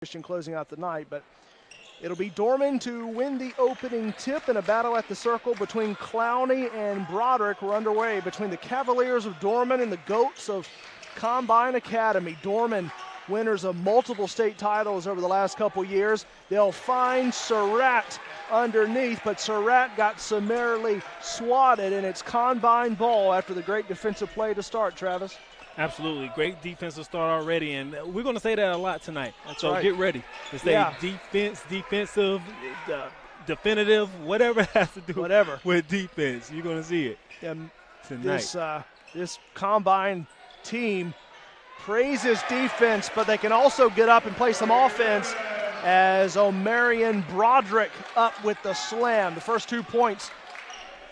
Christian closing out the night, but it'll be Dorman to win the opening tip in a battle at the circle between Clowney and Broderick. We're underway between the Cavaliers of Dorman and the Goats of Combine Academy. Dorman, winners of multiple state titles over the last couple years. They'll find Surratt underneath, but Surratt got summarily swatted in its Combine ball after the great defensive play to start, Travis. Absolutely. Great defensive start already, and we're going to say that a lot tonight. That's so right. Get ready to say defense, defensive, definitive, whatever it has to do with defense. You're going to see it tonight. This Combine team praises defense, but they can also get up and play some offense as Omarion Broderick up with the slam. The first 2 points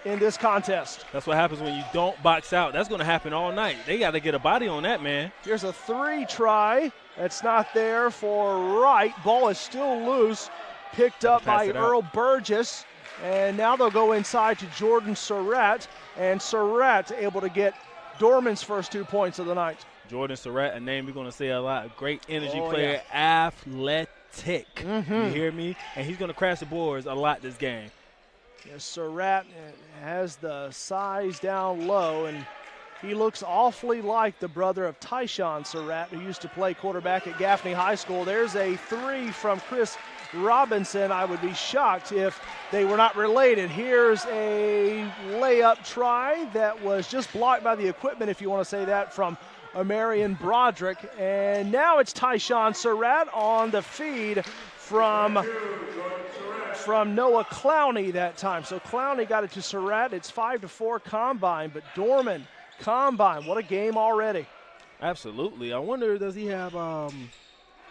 in this contest. That's what happens when you don't box out. That's going to happen all night. They got to get a body on that, man. Here's a three try. That's not there for Wright. Ball is still loose. Picked up by Earl Burgess. And now they'll go inside to Jordan Surratt. And Surratt able to get Dorman's first 2 points of the night. Jordan Surratt, a name we're going to say a lot. Great energy player, athletic. You hear me? And he's going to crash the boards a lot this game. Yes, Surratt has the size down low, and he looks awfully like the brother of Tyshawn Surratt, who used to play quarterback at Gaffney High School. There's a three from Chris Robinson. I would be shocked if they were not related. Here's a layup try that was just blocked by the equipment, if you want to say that, from Omarion Broderick. And now it's Tyshawn Surratt on the feed from Noah Clowney that time. So Clowney got it to Surratt. It's 5-4 Combine, but Dorman, Combine, what a game already. Absolutely. I wonder, does he have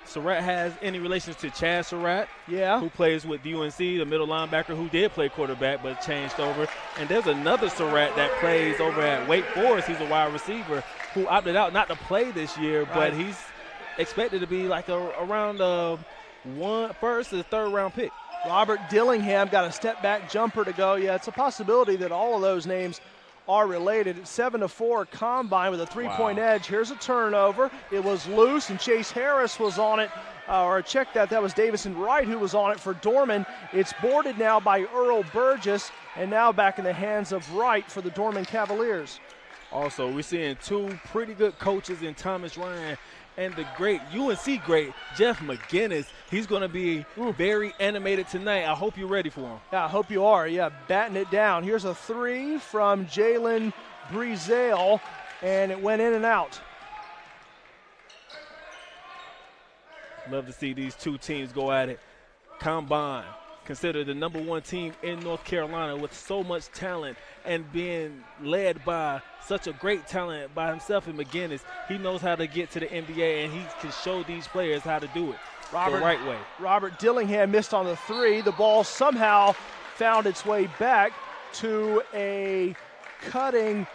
Surratt has any relations to Chad Surratt? Yeah. Who plays with UNC, the middle linebacker who did play quarterback but changed over. And there's another Surratt that plays over at Wake Forest. He's a wide receiver who opted out not to play this year, but he's expected to be like around first or third round pick. Robert Dillingham got a step back jumper to go. Yeah, it's a possibility that all of those names are related. It's 7-4 Combine with a three-point edge. Here's a turnover. It was loose, and Chase Harris was on it. Check that. That was Davison Wright who was on it for Dorman. It's boarded now by Earl Burgess, and now back in the hands of Wright for the Dorman Cavaliers. Also, we're seeing two pretty good coaches in Thomas Ryan and the great UNC great Jeff McGinnis. He's going to be very animated tonight. I hope you're ready for him. Yeah, I hope you are. Yeah, batting it down. Here's a three from Jalen Breezale, and it went in and out. Love to see these two teams go at it. Combine, considered the number one team in North Carolina with so much talent and being led by such a great talent by himself and McGinnis. He knows how to get to the NBA, and he can show these players how to do it the right way. Robert Dillingham missed on the three. The ball somehow found its way back to a cutting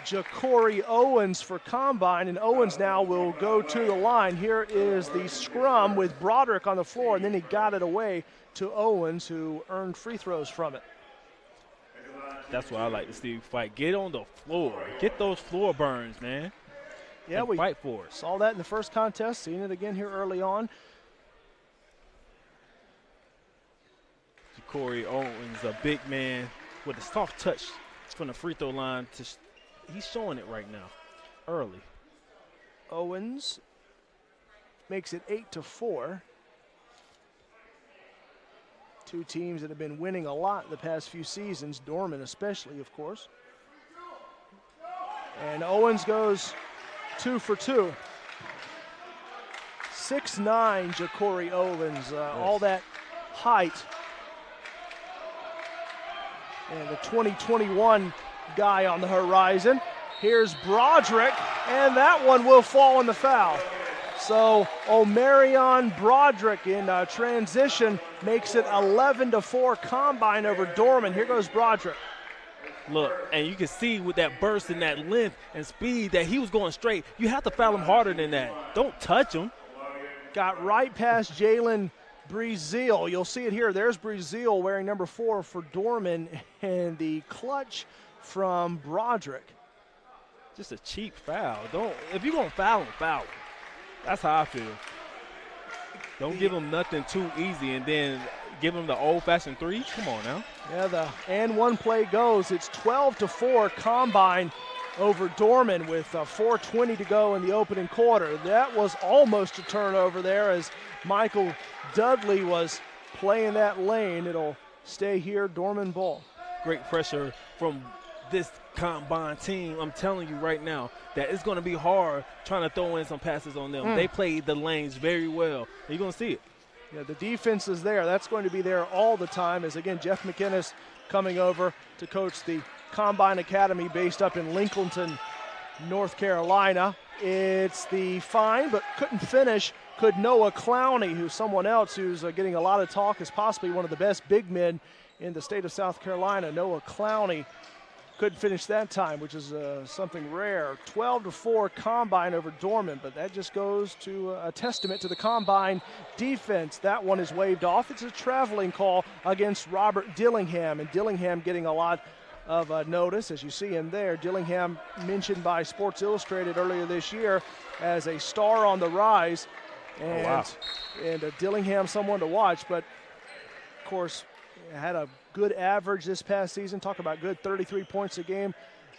Ja'Cory Owens for Combine, and Owens now will go to the line. Here is the scrum with Broderick on the floor, and then he got it away to Owens, who earned free throws from it. That's what I like to see fight. Get on the floor. Get those floor burns, man. Yeah, we fight for it. Saw that in the first contest, seen it again here early on. Ja'Cory Owens, a big man with a soft touch from the free throw line. He's showing it right now, early. Owens makes it 8-4. Two teams that have been winning a lot the past few seasons, Dorman especially, of course. And Owens goes 2 for 2. 6'9", Ja'Cory Owens, all that height. And the 2021 guy on the horizon. Here's Broderick, and that one will fall in the foul. So Omarion Broderick in transition makes it 11-4 Combine over Dorman. Here goes Broderick. Look, and you can see with that burst and that length and speed that he was going straight. You have to foul him harder than that. Don't touch him. Got right past Jalen Breezale. You'll see it here. There's Breezale wearing number 4 for Dorman, and the clutch from Broderick. Just a cheap foul. If you're going to foul him, foul him. That's how I feel. Don't give them nothing too easy and then give them the old-fashioned three. Come on now. Yeah, the and one play goes. It's 12-4 Combine over Dorman with 4:20 to go in the opening quarter. That was almost a turnover there as Michael Dudley was playing that lane. It'll stay here, Dorman ball. Great pressure from this Combine team. I'm telling you right now that it's going to be hard trying to throw in some passes on them. They played the lanes very well. You're going to see it. Yeah, the defense is there. That's going to be there all the time as, again, Jeff McInnes coming over to coach the Combine Academy based up in Lincolnton, North Carolina. It's the fine, but couldn't finish. Could Noah Clowney, who's someone else who's getting a lot of talk, is possibly one of the best big men in the state of South Carolina. Noah Clowney couldn't finish that time, which is something rare. 12-4 Combine over Dorman, but that just goes to a testament to the Combine defense. That one is waved off. It's a traveling call against Robert Dillingham, and Dillingham getting a lot of notice, as you see him there. Dillingham mentioned by Sports Illustrated earlier this year as a star on the rise, and, Dillingham someone to watch, but of course had a good average this past season. Talk about good, 33 points a game,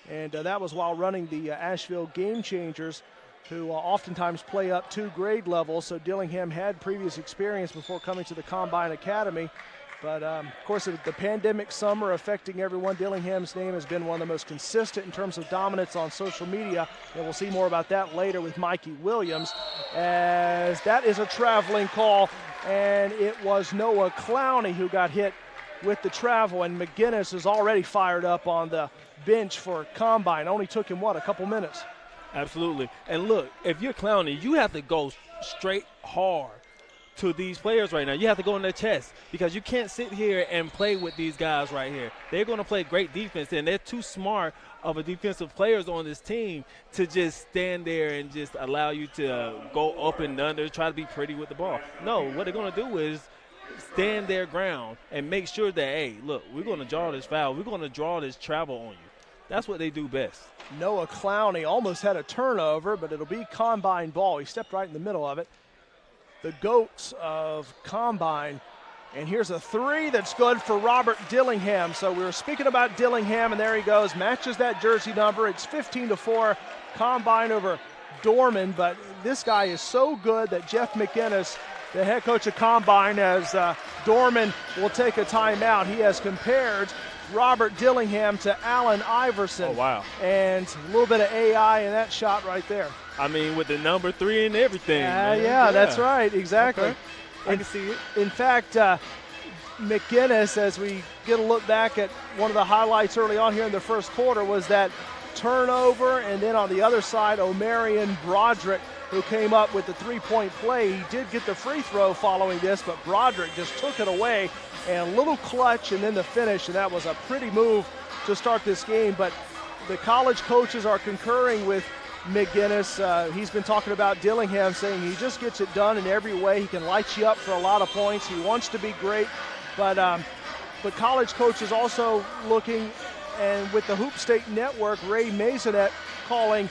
and that was while running the Asheville Game Changers, who oftentimes play up 2 grade levels. So Dillingham had previous experience before coming to the Combine Academy. But, of course, the pandemic summer affecting everyone. Dillingham's name has been one of the most consistent in terms of dominance on social media, and we'll see more about that later with Mikey Williams, as that is a traveling call, and it was Noah Clowney who got hit with the travel, and McInnes is already fired up on the bench for Combine. Only took him, a couple minutes. Absolutely. And look, if you're Clowney, you have to go straight hard to these players right now. You have to go in their chest because you can't sit here and play with these guys right here. They're going to play great defense, and they're too smart of a defensive players on this team to just stand there and just allow you to go up and under, try to be pretty with the ball. No, what they're going to do is stand their ground and make sure that, hey, look, we're going to draw this foul. We're going to draw this travel on you. That's what they do best. Noah Clowney almost had a turnover, but it'll be Combine ball. He stepped right in the middle of it. The GOATs of Combine. And here's a three that's good for Robert Dillingham. So we were speaking about Dillingham, and there he goes. Matches that jersey number. It's 15-4 Combine over Dorman. But this guy is so good that Jeff McInnes, the head coach of Combine, as Dorman will take a timeout, he has compared Robert Dillingham to Allen Iverson. Oh, wow. And a little bit of AI in that shot right there. I mean, with the number 3 and everything. Yeah, that's right. Exactly. Okay. I can see it. In fact, McInnes, as we get a look back at one of the highlights early on here in the first quarter, was that turnover, and then on the other side, Omarion Broderick, who came up with the three-point play. He did get the free throw following this, but Broderick just took it away, and a little clutch, and then the finish, and that was a pretty move to start this game. But the college coaches are concurring with McInnes. He's been talking about Dillingham, saying he just gets it done in every way. He can light you up for a lot of points. He wants to be great, but college coaches also looking, and with the Hoop State Network, Ray Masonet calling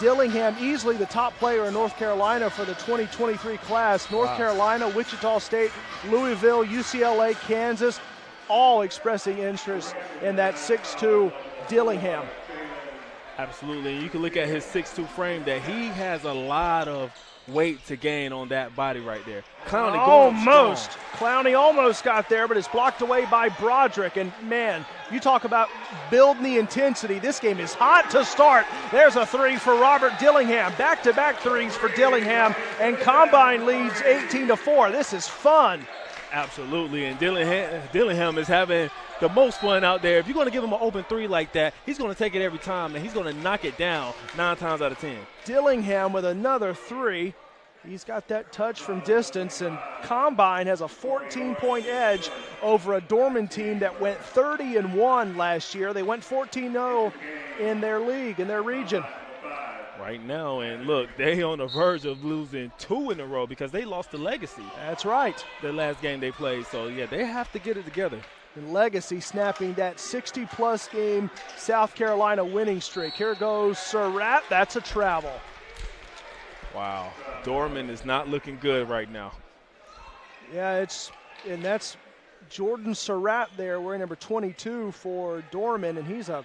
Dillingham easily the top player in North Carolina for the 2023 class. North Carolina, Wichita State, Louisville, UCLA, Kansas, all expressing interest in that 6'2 Dillingham. Absolutely. You can look at his 6'2 frame that he has a lot of weight to gain on that body right there. Clowney almost. Clowney almost got there, but it's blocked away by Broderick. And, man, you talk about building the intensity. This game is hot to start. There's a three for Robert Dillingham. Back-to-back threes for Dillingham, and Combine leads 18-4. This is fun. Absolutely, and Dillingham is having the most fun out there. If you're going to give him an open three like that, he's going to take it every time, and he's going to knock it down 9 times out of 10. Dillingham with another three. He's got that touch from distance, and Combine has a 14-point edge over a Dorman team that went 30-1 last year. They went 14-0 in their league, in their region. Right now, and look, they on the verge of losing 2 in a row because they lost to Legacy. That's right. The last game they played, so yeah, they have to get it together. And Legacy snapping that 60-plus game South Carolina winning streak. Here goes Surratt. That's a travel. Wow. Dorman is not looking good right now. Yeah, that's Jordan Surratt there, wearing number 22 for Dorman, and he's a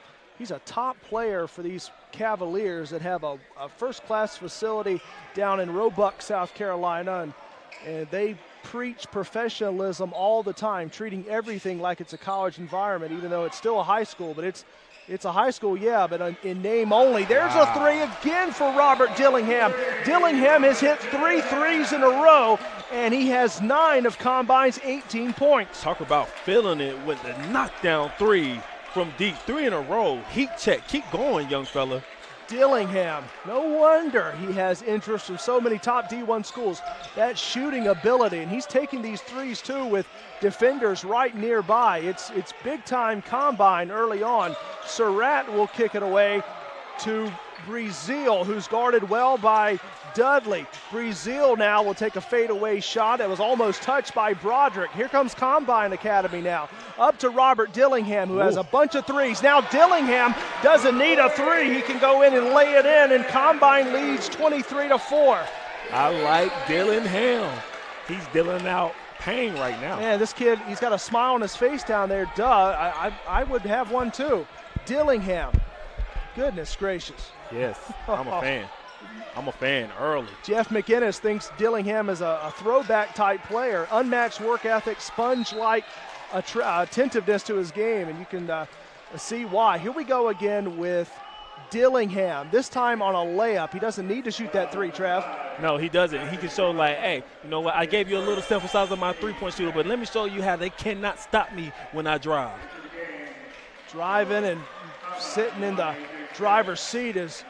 top player for these Cavaliers that have a first-class facility down in Roebuck, South Carolina, and they preach professionalism all the time, treating everything like it's a college environment, even though it's still a high school. But it's a high school, yeah, but in name only. There's a three again for Robert Dillingham. Dillingham has hit 3 threes in a row, and he has 9 of Combine's 18 points. Talk about feeling it with the knockdown 3 from deep. 3 in a row. Heat check. Keep going, young fella. Dillingham, no wonder he has interest from so many top D1 schools. That shooting ability, and he's taking these threes too with defenders right nearby. It's big-time Combine early on. Surratt will kick it away to Breazeal, who's guarded well by Dudley. Breazeal now will take a fadeaway shot. It was almost touched by Broderick. Here comes Combine Academy now. Up to Robert Dillingham, who has a bunch of threes. Now Dillingham doesn't need a three. He can go in and lay it in, and Combine leads 23-4. I like Dillingham. He's dealing out pain right now. Man, this kid, he's got a smile on his face down there. Duh, I would have one too. Dillingham, goodness gracious. Yes, I'm a fan. I'm a fan early. Jeff McInnes thinks Dillingham is a throwback type player, unmatched work ethic, sponge-like attentiveness to his game, and you can see why. Here we go again with Dillingham, this time on a layup. He doesn't need to shoot that three, Trav. No, he doesn't. He can show like, hey, you know what, I gave you a little sample size of my three-point shooter, but let me show you how they cannot stop me when I drive. Driving and sitting in the driver's seat is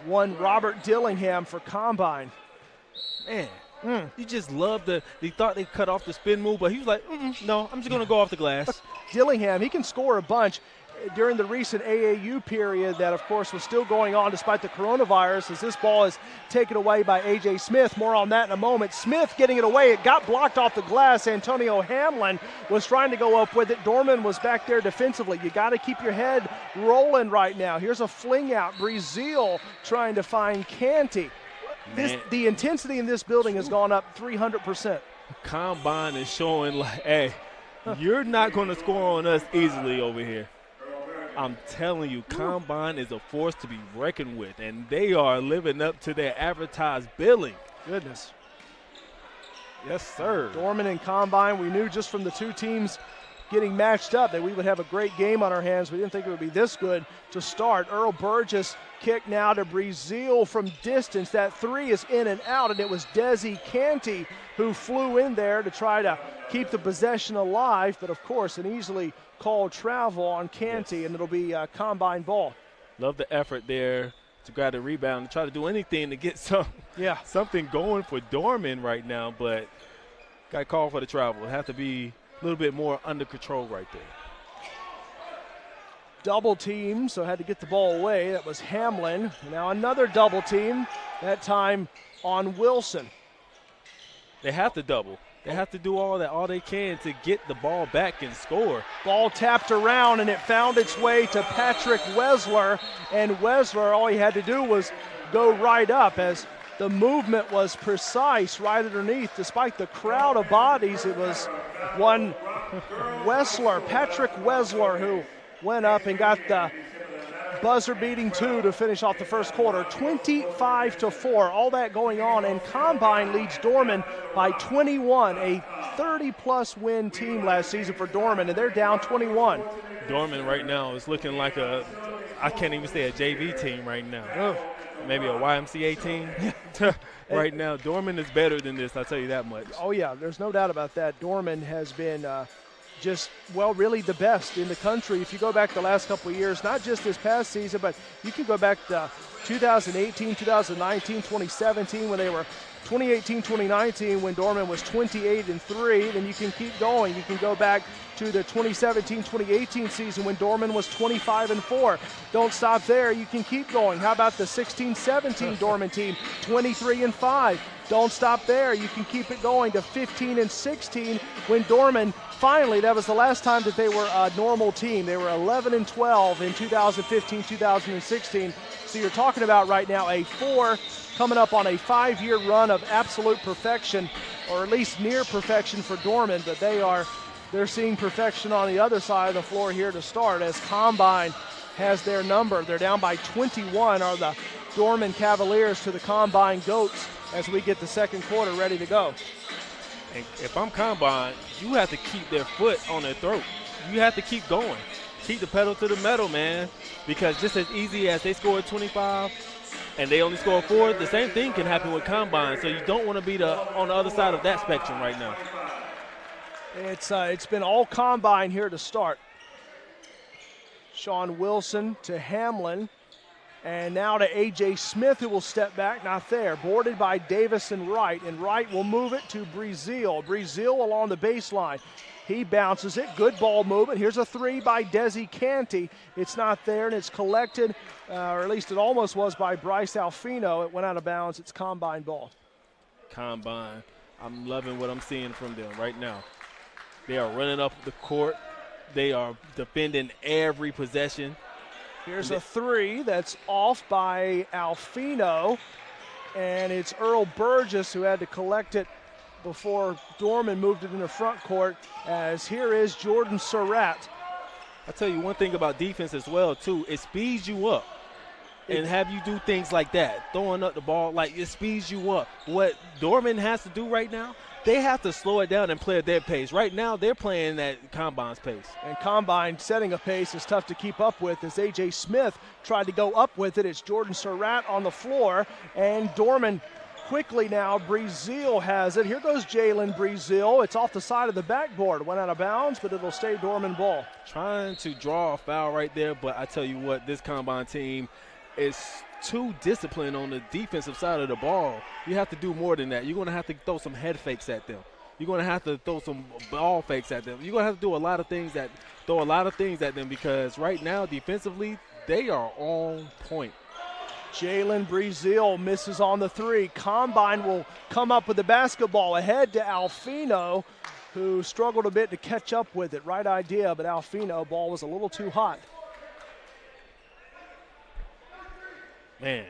one Robert Dillingham for Combine. Man, you just love they thought they cut off the spin move, but he was like, no, I'm just going to go off the glass. Dillingham, he can score a bunch. During the recent AAU period that, of course, was still going on despite the coronavirus, as this ball is taken away by A.J. Smith. More on that in a moment. Smith getting it away. It got blocked off the glass. Antonio Hamlin was trying to go up with it. Dorman was back there defensively. You got to keep your head rolling right now. Here's a fling out. Breazeal trying to find Canty. The intensity in this building has gone up 300%. Combine is showing like, hey, you're not going to score on us easily over here. I'm telling you, Combine is a force to be reckoned with, and they are living up to their advertised billing. Goodness. Yes, sir. Dorman and Combine, we knew just from the two teams getting matched up that we would have a great game on our hands. We didn't think it would be this good to start. Earl Burgess kick now to Breazeal from distance. That three is in and out, and it was Desi Canty who flew in there to try to keep the possession alive, but of course an easily called travel on Canty, and it'll be Combine ball. Love the effort there to grab the rebound and try to do anything to get something going for Dorman right now, but got called for the travel. It have to be a little bit more under control right there. Double team, so had to get the ball away. That was Hamlin. Now another double team, that time on Wilson. They have to double. They have to do all they can to get the ball back and score. Ball tapped around, and it found its way to Patrick Wessler. And Wessler, all he had to do was go right up as the movement was precise right underneath. Despite the crowd of bodies, it was one Wessler, Patrick Wessler, who went up and got the buzzer-beating two to finish off the first quarter. 25-4, all that going on, and Combine leads Dorman by 21, a 30-plus win team last season for Dorman, and they're down 21. Dorman right now is looking like I can't even say a JV team right now. Ugh. Maybe a YMCA team. Right now, Dorman is better than this, I'll tell you that much. Oh, yeah, there's no doubt about that. Dorman has been really the best in the country. If you go back the last couple of years, not just this past season, but you can go back to 2018, 2019, 2017 when they were 2018, 2019 when Dorman was 28-3. Then you can keep going. You can go back to the 2017, 2018 season when Dorman was 25-4. Don't stop there. You can keep going. How about the 16-17 Dorman team, 23-5? don't stop there. You can keep it going to 15-16 when Dorman finally, that was the last time that they were a normal team. They were 11-12 in 2015, 2016. So you're talking about right now a 4 coming up on a 5-year run of absolute perfection, or at least near perfection for Dorman, but they're seeing perfection on the other side of the floor here to start as Combine has their number. They're down by 21 are the Dorman Cavaliers to the Combine Goats as we get the second quarter ready to go. And if I'm Combine, you have to keep their foot on their throat. You have to keep going. Keep the pedal to the metal, man, because just as easy as they scored 25 and they only scored 4, the same thing can happen with Combine. So you don't want to be on the other side of that spectrum right now. It's been all Combine here to start. Sean Wilson to Hamlin, and now to A.J. Smith, who will step back, not there. Boarded by Davis and Wright will move it to Breazeal. Breazeal along the baseline. He bounces it, good ball movement. Here's a 3 by Desi Canty. It's not there, and it's collected, or at least it almost was, by Bryce Alfino. It went out of bounds. It's Combine ball. Combine, I'm loving what I'm seeing from them right now. They are running up the court. They are defending every possession. Here's a 3 that's off by Alfino, and it's Earl Burgess who had to collect it before Dorman moved it in the front court, as here is Jordan Surratt. I'll tell you one thing about defense as well, too. It speeds you up and have you do things like that, throwing up the ball, like it speeds you up. What Dorman has to do right now, they have to slow it down and play at their pace. Right now, they're playing at Combine's pace. And Combine setting a pace is tough to keep up with as A.J. Smith tried to go up with it. It's Jordan Surratt on the floor, and Dorman quickly now. Breazeal has it. Here goes Jalen Breazeal. It's off the side of the backboard. Went out of bounds, but it'll stay Dorman ball. Trying to draw a foul right there, but I tell you what, this Combine team is too disciplined on the defensive side of the ball. You have to do more than that. You're going to have to throw some head fakes at them. You're going to have to throw some ball fakes at them. You're going to have to do a lot of things at them because right now, defensively, they are on point. Jalen Breazeal misses on the 3. Combine will come up with the basketball ahead to Alfino, who struggled a bit to catch up with it. Right idea, but Alfino, ball was a little too hot. Man,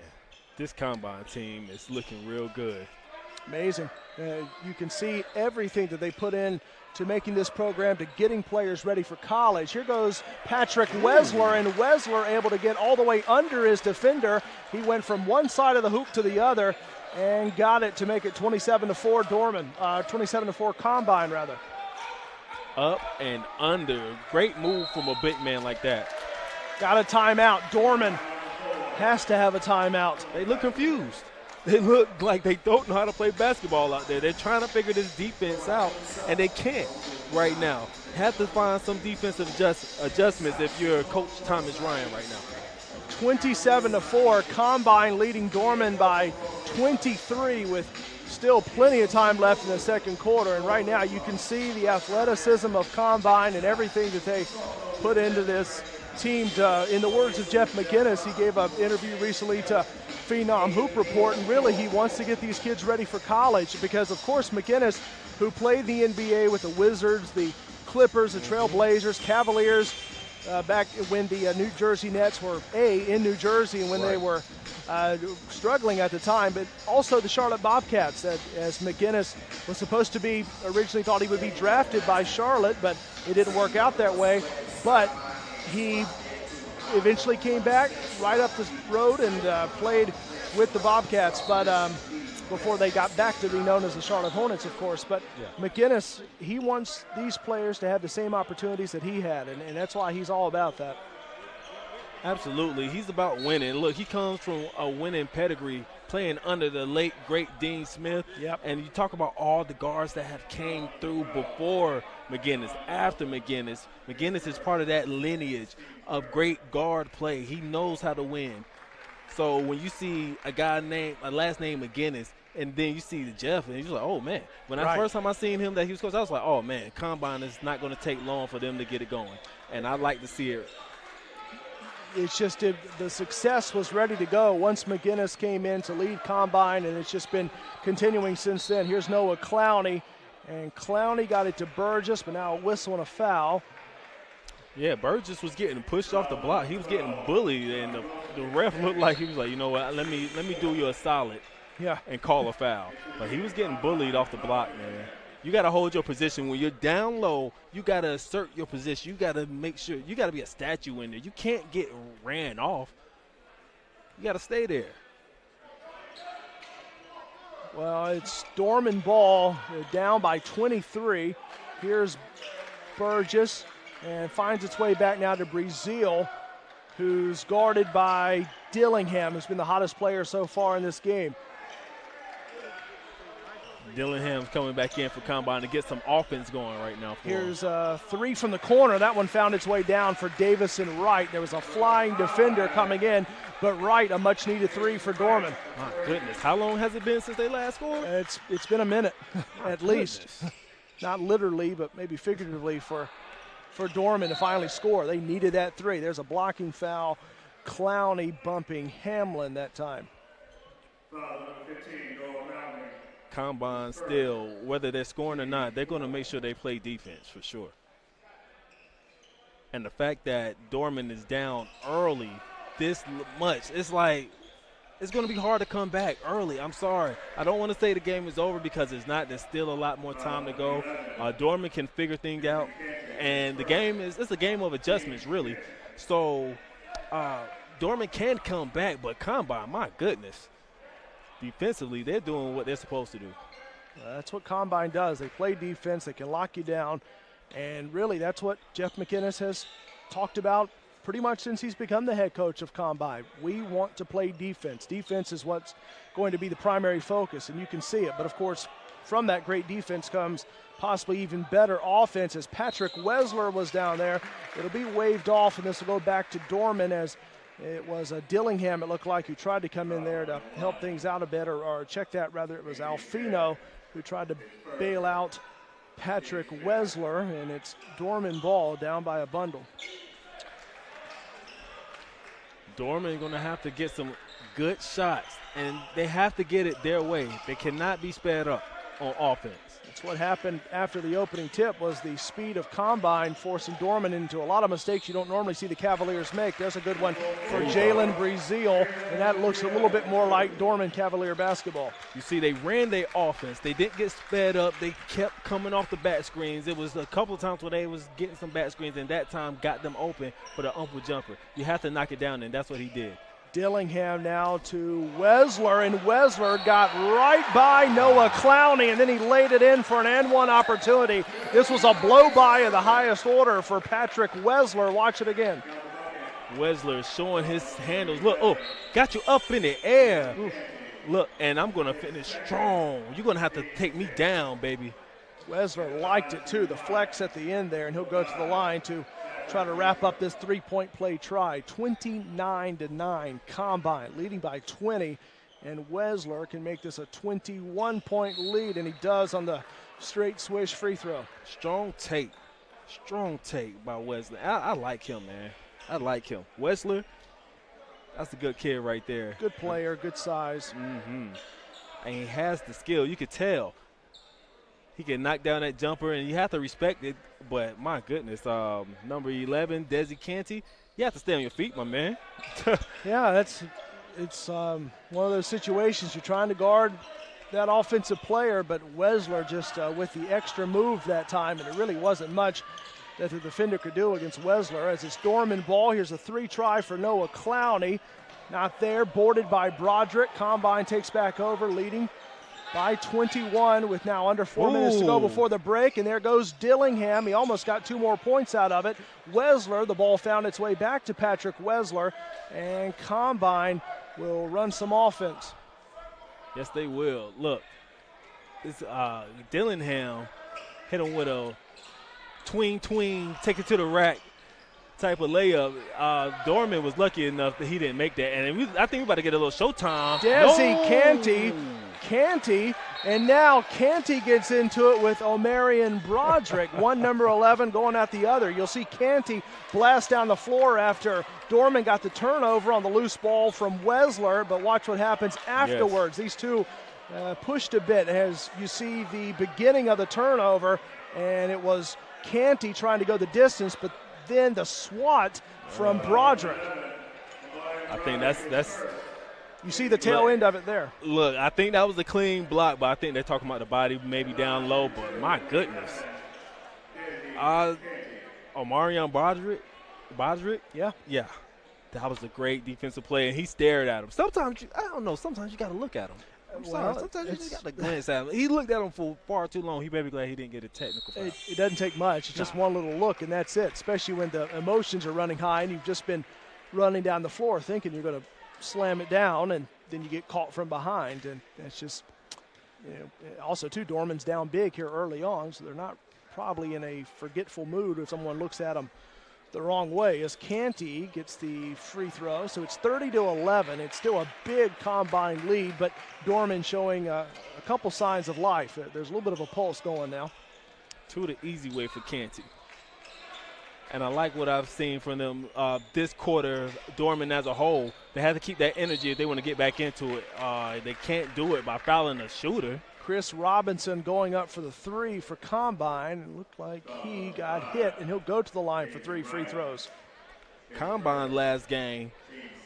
this Combine team is looking real good. Amazing. You can see everything that they put in to making this program, to getting players ready for college. Here goes Patrick Wessler, and Wessler able to get all the way under his defender. He went from one side of the hoop to the other and got it to make it 27-4 Dorman, 27-4 Combine rather. Up and under. Great move from a big man like that. Got a timeout. Dorman has to have a timeout. They look confused. They look like they don't know how to play basketball out there. They're trying to figure this defense out, and they can't right now. Have to find some defensive adjustments if you're Coach Thomas Ryan right now. 27-4, Combine leading Dorman by 23 with still plenty of time left in the second quarter. And right now you can see the athleticism of Combine and everything that they put into this team. In the words of Jeff McGinnis, he gave an interview recently to Phenom Hoop Report, and really he wants to get these kids ready for college because, of course, McGinnis, who played the NBA with the Wizards, the Clippers, the Trail Blazers, Cavaliers, back when the New Jersey Nets were in New Jersey and when they were struggling at the time, but also the Charlotte Bobcats, as McGinnis was supposed to be, originally thought he would be drafted by Charlotte, but it didn't work out that way. But he eventually came back right up the road and played with the Bobcats, but before they got back to be known as the Charlotte Hornets, of course. But yeah. McGinnis, he wants these players to have the same opportunities that he had, and that's why he's all about that. Absolutely. He's about winning. Look, he comes from a winning pedigree, playing under the late, great Dean Smith. Yep. And you talk about all the guards that have came through before McGinnis, after McGinnis. McGinnis is part of that lineage of great guard play. He knows how to win. So when you see a last name McGinnis, and then you see Jeff, and you're like, oh, man. When first time I seen him that he was coach, I was like, oh, man, Combine is not going to take long for them to get it going. And I like to see it. it's just the success was ready to go once McGinnis came in to lead Combine, and it's just been continuing since then. Here's Noah Clowney, and Clowney got it to Burgess, but now a whistle and a foul. Yeah, Burgess was getting pushed off the block. He was getting bullied, and the ref looked like he was like, you know what, let me do you a solid and call a foul. But he was getting bullied off the block, man. You got to hold your position. When you're down low, you got to assert your position. You got to make sure – you got to be a statue in there. You can't get ran off. You got to stay there. Well, it's Dorman ball. They're down by 23. Here's Burgess. And finds its way back now to Breazeal, who's guarded by Dillingham, who's been the hottest player so far in this game. Dillingham's coming back in for Combine to get some offense going right now. Here's a three from the corner. That one found its way down for Davison Wright. There was a flying defender coming in, but Wright, a much-needed three for Dorman. My goodness. How long has it been since they last scored? It's been a minute, at least. Not literally, but maybe figuratively for Dorman to finally score. They needed that three. There's a blocking foul. Clowney bumping Hamlin that time. Combine still, whether they're scoring or not, they're going to make sure they play defense for sure. And the fact that Dorman is down early this much, it's like it's going to be hard to come back early. I'm sorry. I don't want to say the game is over because it's not. There's still a lot more time to go. Dorman can figure things out. And the game it's a game of adjustments, really. So Dorman can come back, but Combine, my goodness, defensively, they're doing what they're supposed to do. That's what Combine does. They play defense. They can lock you down. And really, that's what Jeff McInnes has talked about pretty much since he's become the head coach of Combine. We want to play defense. Defense is what's going to be the primary focus, and you can see it. But, of course, from that great defense comes possibly even better offense as Patrick Wessler was down there. It'll be waved off, and this will go back to Dorman as it was Dillingham, it looked like, who tried to come in there to help things out a bit, or check that rather. It was Alfino who tried to bail out Patrick Wessler, and it's Dorman ball down by a bundle. Dorman going to have to get some good shots, and they have to get it their way. They cannot be sped up on offense. That's what happened after the opening tip, was the speed of Combine forcing Dorman into a lot of mistakes you don't normally see the Cavaliers make. There's a good one for Jalen Breazeal, and that looks a little bit more like Dorman Cavalier basketball. You see, they ran their offense. They didn't get sped up. They kept coming off the back screens. It was a couple of times where they was getting some back screens, and that time got them open for the jumper. You have to knock it down, and that's what he did. Dillingham now to Wessler, and Wessler got right by Noah Clowney, and then he laid it in for an and-one opportunity. This was a blow-by of the highest order for Patrick Wessler. Watch it again. Wessler showing his handles. Look, got you up in the air. Oof. Look, and I'm going to finish strong. You're going to have to take me down, baby. Wessler liked it, too, the flex at the end there, and he'll go to the line to try to wrap up this three-point play try. 29-9, Combine leading by 20, and Wessler can make this a 21-point lead, and he does on the straight swish free throw. Strong take by Wessler. I like him, man. I like him. Wessler, that's a good kid right there. Good player, good size. Mm-hmm. And he has the skill. You could tell. He can knock down that jumper, and you have to respect it. But, my goodness, number 11, Desi Canty, you have to stay on your feet, my man. Yeah, it's one of those situations you're trying to guard that offensive player, but Wessler just with the extra move that time, and it really wasn't much that the defender could do against Wessler. As it's Dorman ball, here's a three try for Noah Clowney. Not there, boarded by Broderick. Combine takes back over, leading by 21 with now under 4 minutes to go before the break. And there goes Dillingham. He almost got 2 more points out of it. Wessler, the ball found its way back to Patrick Wessler. And Combine will run some offense. Yes, they will. Look, it's Dillingham hit him with a twing, take it to the rack type of layup. Dorman was lucky enough that he didn't make that. And I think we're about to get a little showtime. Desi Canty And now Canty gets into it with Omarion Broderick, one number 11 going at the other. You'll see Canty blast down the floor after Dorman got the turnover on the loose ball from Wesler, but watch what happens afterwards. Yes. These two pushed a bit as you see the beginning of the turnover, and it was Canty trying to go the distance, but then the swat from Broderick. I think that's you see the tail end of it there. Look, I think that was a clean block, but I think they're talking about the body maybe down low. But my goodness, Omarion Broderick, yeah, that was a great defensive play, and he stared at him. Sometimes sometimes you got to look at him. Sometimes you just got to glance at him. He looked at him for far too long. He better be glad he didn't get a technical foul. It doesn't take much. It's just one little look, and that's it, especially when the emotions are running high and you've just been running down the floor thinking you're going to slam it down, and then you get caught from behind. And that's just, also, too, Dorman's down big here early on, so they're not probably in a forgetful mood if someone looks at them the wrong way as Canty gets the free throw. So it's 30-11. It's still a big combined lead, but Dorman showing a couple signs of life. There's a little bit of a pulse going now. To the easy way for Canty. And I like what I've seen from them this quarter, Dorman as a whole. They have to keep that energy if they want to get back into it. They can't do it by fouling a shooter. Chris Robinson going up for the three for Combine. It looked like he got hit, and he'll go to the line for 3 free throws. Combine last game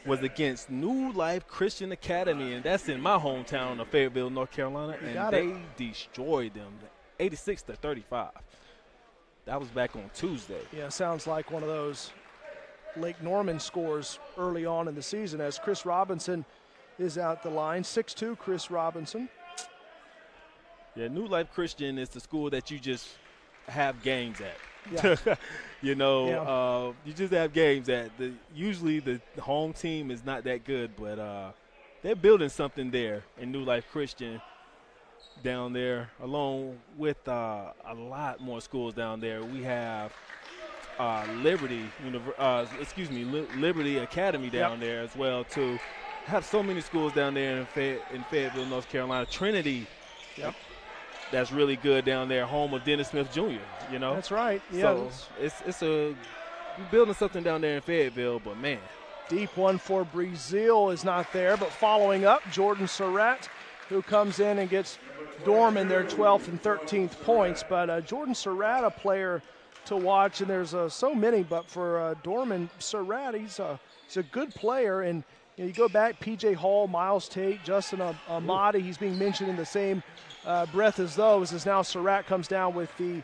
was against New Life Christian Academy, and that's in my hometown of Fayetteville, North Carolina, and they destroyed them 86-35. That was back on Tuesday. Yeah, sounds like one of those Lake Norman scores early on in the season as Chris Robinson is out the line. 6'2", Chris Robinson. Yeah, New Life Christian is the school that you just have games at. Yeah. You just have games at. Usually the home team is not that good, but they're building something there in New Life Christian down there, along with a lot more schools down there. We have Liberty Academy down there as well, too. Have so many schools down there in Fayetteville, North Carolina. Trinity. Yep. That's really good down there, home of Dennis Smith Jr., That's right. Yeah. So we're building something down there in Fayetteville, but, man. Deep one for Brazil is not there, but following up, Jordan Surratt, who comes in and gets Dorman their 12th and 13th points. But Jordan Surratt, a player to watch, and there's so many, but for Dorman Surratt, he's a good player. And you go back, P.J. Hall, Miles Tate, Justin Amati, he's being mentioned in the same breath as those, as now Surratt comes down with the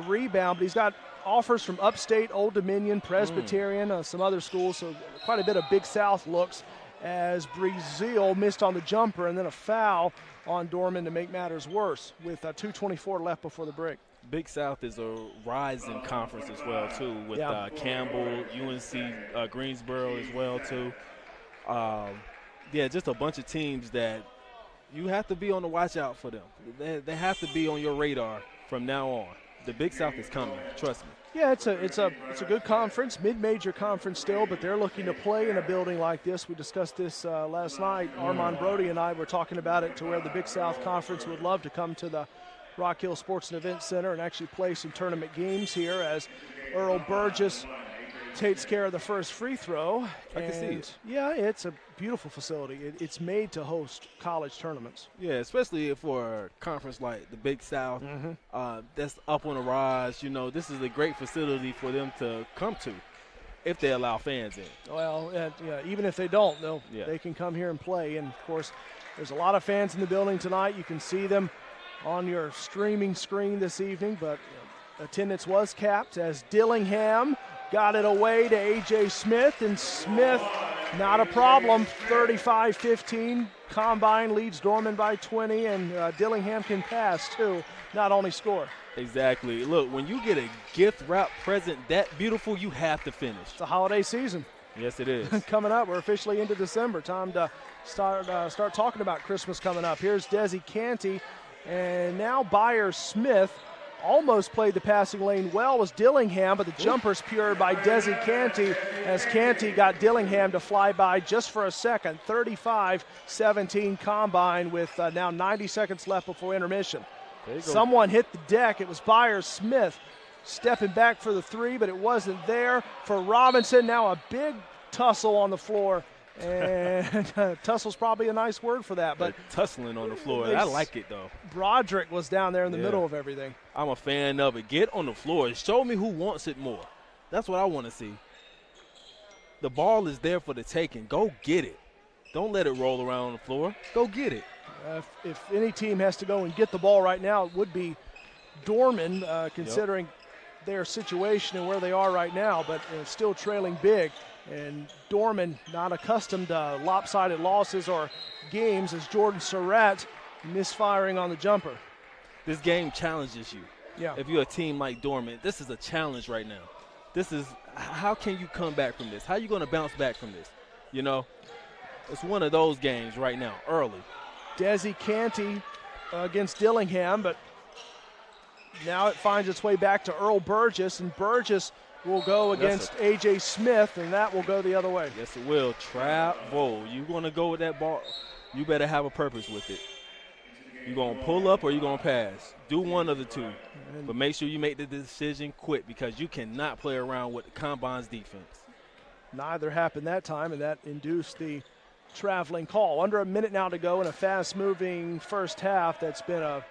rebound. But he's got offers from Upstate, Old Dominion, Presbyterian, some other schools, so quite a bit of Big South looks as Brazil missed on the jumper and then a foul on Dorman to make matters worse with 2:24 left before the break. Big South is a rising conference as well, too, with Campbell, UNC, Greensboro as well, too. Just a bunch of teams that you have to be on the watch out for them. They have to be on your radar from now on. The Big South is coming, trust me. Yeah, it's a good conference, mid-major conference still, but they're looking to play in a building like this. We discussed this last night. Armand Brody and I were talking about it to where the Big South Conference would love to come to the Rock Hill Sports and Event Center and actually play some tournament games here as Earl Burgess takes care of the first free throw. I can see it. Yeah, it's a beautiful facility. It's made to host college tournaments. Yeah, especially for a conference like the Big South that's up on the rise. This is a great facility for them to come to if they allow fans in. Well, even if they don't, they can come here and play. And, of course, there's a lot of fans in the building tonight. You can see them on your streaming screen this evening, but attendance was capped as Dillingham got it away to A.J. Smith, and Smith, not a problem, 35-15. Combine leads Dorman by 20, and Dillingham can pass, too, not only score. Exactly. Look, when you get a gift wrap present that beautiful, you have to finish. It's the holiday season. Yes, it is. Coming up, we're officially into December. Time to start talking about Christmas coming up. Here's Desi Canty, and now Byer Smith almost played the passing lane well was Dillingham, but the jumper's pure by Desi Canty as Canty got Dillingham to fly by just for a second. 35-17 Combine with now 90 seconds left before intermission. Someone hit the deck. It was Byers-Smith stepping back for the three, but it wasn't there for Robinson. Now a big tussle on the floor. And tussle's probably a nice word for that. But tussling on the floor. I like it, though. Broderick was down there in the middle of everything. I'm a fan of it. Get on the floor. Show me who wants it more. That's what I want to see. The ball is there for the taking. Go get it. Don't let it roll around on the floor. Go get it. If any team has to go and get the ball right now, it would be Dorman, considering their situation and where they are right now, but still trailing big. And Dorman not accustomed to lopsided losses or games as Jordan Surratt misfiring on the jumper. This game challenges you. Yeah. If you're a team like Dorman, this is a challenge right now. This is how can you come back from this? How are you going to bounce back from this? You know, it's one of those games right now, early. Desi Canty against Dillingham, but now it finds its way back to Earl Burgess, and Burgess will go against A.J. Smith, and that will go the other way. Yes, it will. Travel. You're going to go with that ball. You better have a purpose with it. You're going to pull up or you're going to pass. Do one of the two. But make sure you make the decision quick because you cannot play around with the Combine's defense. Neither happened that time, and that induced the traveling call. Under a minute now to go in a fast-moving first half that's been a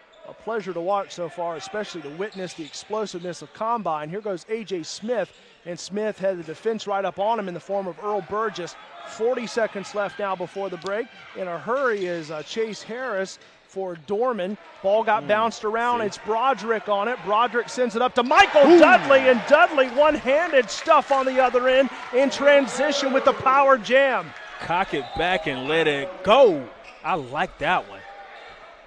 pleasure to watch so far, especially to witness the explosiveness of Combine. Here goes A.J. Smith, and Smith had the defense right up on him in the form of Earl Burgess. 40 seconds left now before the break. In a hurry is Chase Harris for Dorman. Ball got bounced around. It's Broderick on it. Broderick sends it up to Michael Dudley, and Dudley one-handed stuff on the other end in transition with the power jam. Cock it back and let it go. I like that one.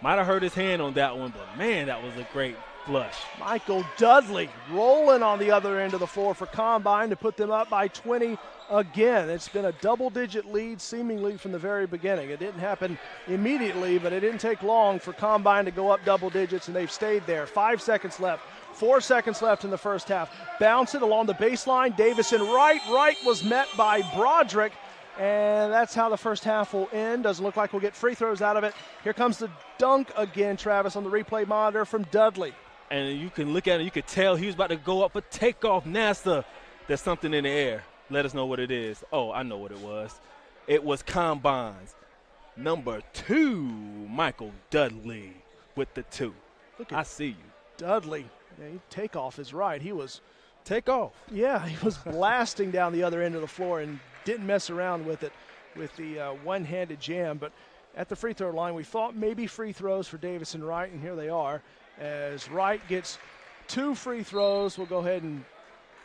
Might have hurt his hand on that one, but, man, that was a great flush. Michael Dudley rolling on the other end of the floor for Combine to put them up by 20 again. It's been a double-digit lead seemingly from the very beginning. It didn't happen immediately, but it didn't take long for Combine to go up double digits, and they've stayed there. 5 seconds left. 4 seconds left in the first half. Bounce it along the baseline. Davison right was met by Broderick. And that's how the first half will end. Doesn't look like we'll get free throws out of it. Here comes the dunk again, Travis, on the replay monitor from Dudley. And you can look at it, you could tell he was about to go up for takeoff. NASA, there's something in the air. Let us know what it is. Oh, I know what it was. It was Combine's number 2, Michael Dudley with the 2. I see you. Dudley, takeoff is right. He was take off. Yeah, he was blasting down the other end of the floor and didn't mess around with it with the one-handed jam. But at the free throw line, we thought maybe free throws for Davison Wright, and here they are. As Wright gets 2 free throws, we'll go ahead and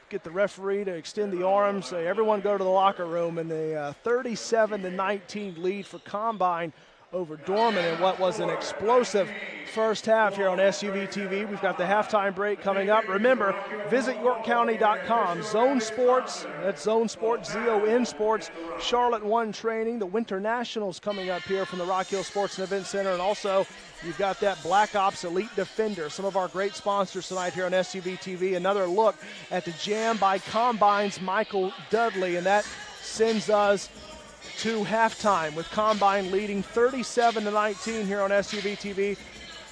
get the referee to extend the arms, say everyone go to the locker room, and the 37-19 lead for Combine over Dorman in what was an explosive first half here on SUV TV. We've got the halftime break coming up. Remember, visit YorkCounty.com. Zone Sports, that's Zone Sports, ZON Sports, Charlotte 1 training, the Winter Nationals coming up here from the Rock Hill Sports and Event Center, and also you've got that Black Ops Elite Defender, some of our great sponsors tonight here on SUV TV. Another look at the jam by Combine's Michael Dudley, and that sends us to halftime with Combine leading 37-19 here on SUV TV.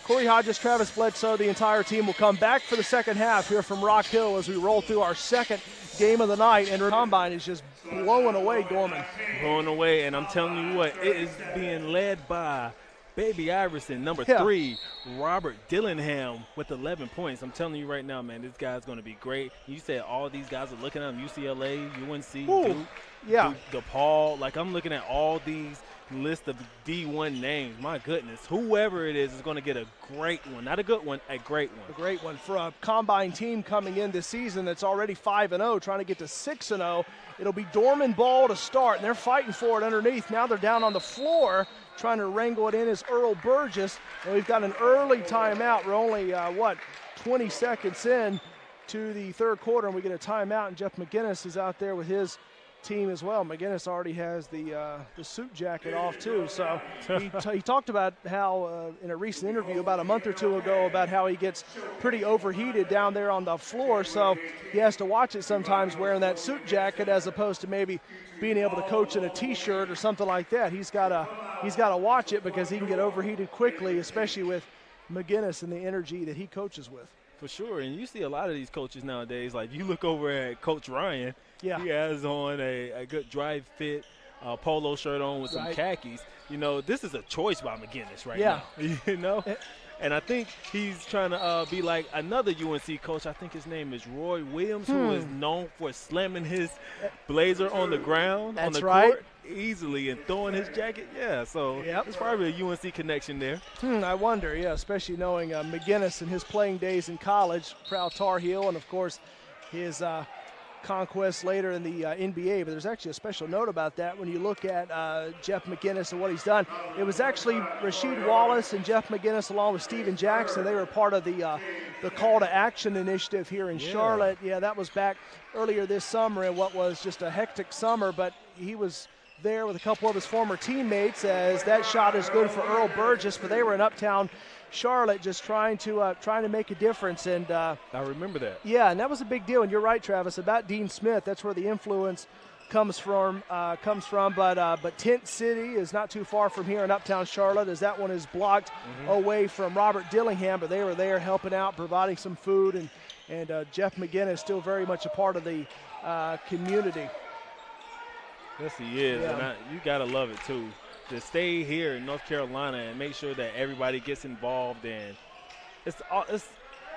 Corey Hodges, Travis Bledsoe, the entire team will come back for the second half here from Rock Hill as we roll through our second game of the night. And Combine is just blowing away Dorman. Blowing away, and I'm telling you what, it is being led by Baby Iverson, number 3, Robert Dillingham with 11 points. I'm telling you right now, man, this guy's going to be great. You said all these guys are looking at him, UCLA, UNC, Duke, Duke, DePaul. Like, I'm looking at all these list of D1 names. My goodness, whoever it is going to get a great one. Not a good one, a great one. A great one for a Combine team coming in this season that's already 5-0, trying to get to 6-0. It'll be Dorman ball to start, and they're fighting for it underneath. Now they're down on the floor trying to wrangle it in is Earl Burgess, and we've got an early timeout. We're only, 20 seconds in to the third quarter, and we get a timeout, and Jeff McGinnis is out there with his team as well. McGinnis already has the suit jacket off too. So he talked about how in a recent interview about a month or two ago about how he gets pretty overheated down there on the floor. So he has to watch it sometimes wearing that suit jacket as opposed to maybe being able to coach in a T-shirt or something like that. He's got to watch it because he can get overheated quickly, especially with McGinnis and the energy that he coaches with. For sure, and you see a lot of these coaches nowadays. Like you look over at Coach Ryan, he has on a good drive fit polo shirt on with some khakis. You know, this is a choice by McGinnis now. You know, and I think he's trying to be like another UNC coach. I think his name is Roy Williams, who is known for slamming his blazer on the ground on the court easily and throwing his jacket. Yeah, so it's probably a UNC connection there. I wonder, especially knowing McGinnis and his playing days in college, proud Tar Heel, and of course his conquests later in the NBA. But there's actually a special note about that when you look at Jeff McGinnis and what he's done. It was actually Rasheed Wallace and Jeff McGinnis along with Steven Jackson. They were part of the Call to Action initiative here in Charlotte. Yeah, that was back earlier this summer in what was just a hectic summer, but he was there with a couple of his former teammates as that shot is good for Earl Burgess, but they were in uptown Charlotte just trying to make a difference. And I remember that. Yeah, and that was a big deal. And you're right, Travis, about Dean Smith. That's where the influence comes from. But Tent City is not too far from here in uptown Charlotte, as that one is blocked away from Robert Dillingham. But they were there helping out, providing some food, and Jeff McGinnis still very much a part of the community. Yes, he is, and you gotta love it too. To stay here in North Carolina and make sure that everybody gets involved, and it's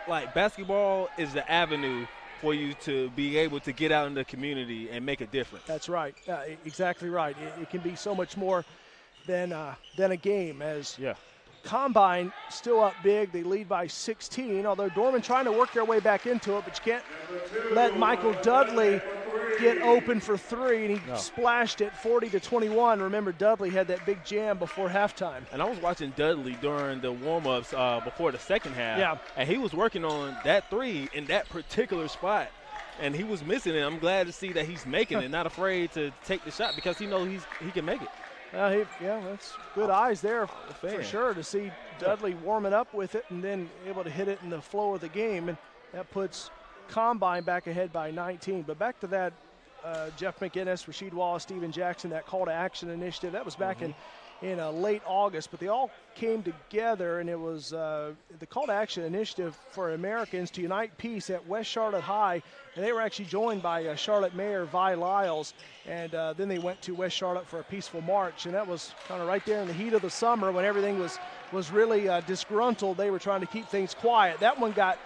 like basketball is the avenue for you to be able to get out in the community and make a difference. That's right, exactly right. It can be so much more than a game. As Combine still up big, they lead by 16. Although Dorman trying to work their way back into it, but you can't let Michael Dudley get open for three, and he splashed it 40-21. Remember, Dudley had that big jam before halftime. And I was watching Dudley during the warm-ups before the second half, and he was working on that three in that particular spot, and he was missing it. I'm glad to see that he's making it, not afraid to take the shot because he knows he can make it. That's good eyes there for sure to see Dudley warming up with it and then able to hit it in the flow of the game, and that puts Combine back ahead by 19. But back to that Jeff McGinnis, Rasheed Wallace, Steven Jackson, that Call to Action initiative, that was back in late August, but they all came together, and it was the Call to Action initiative for Americans to unite peace at West Charlotte High, and they were actually joined by Charlotte Mayor Vi Lyles, and then they went to West Charlotte for a peaceful march, and that was kind of right there in the heat of the summer when everything was really disgruntled. They were trying to keep things quiet. That one got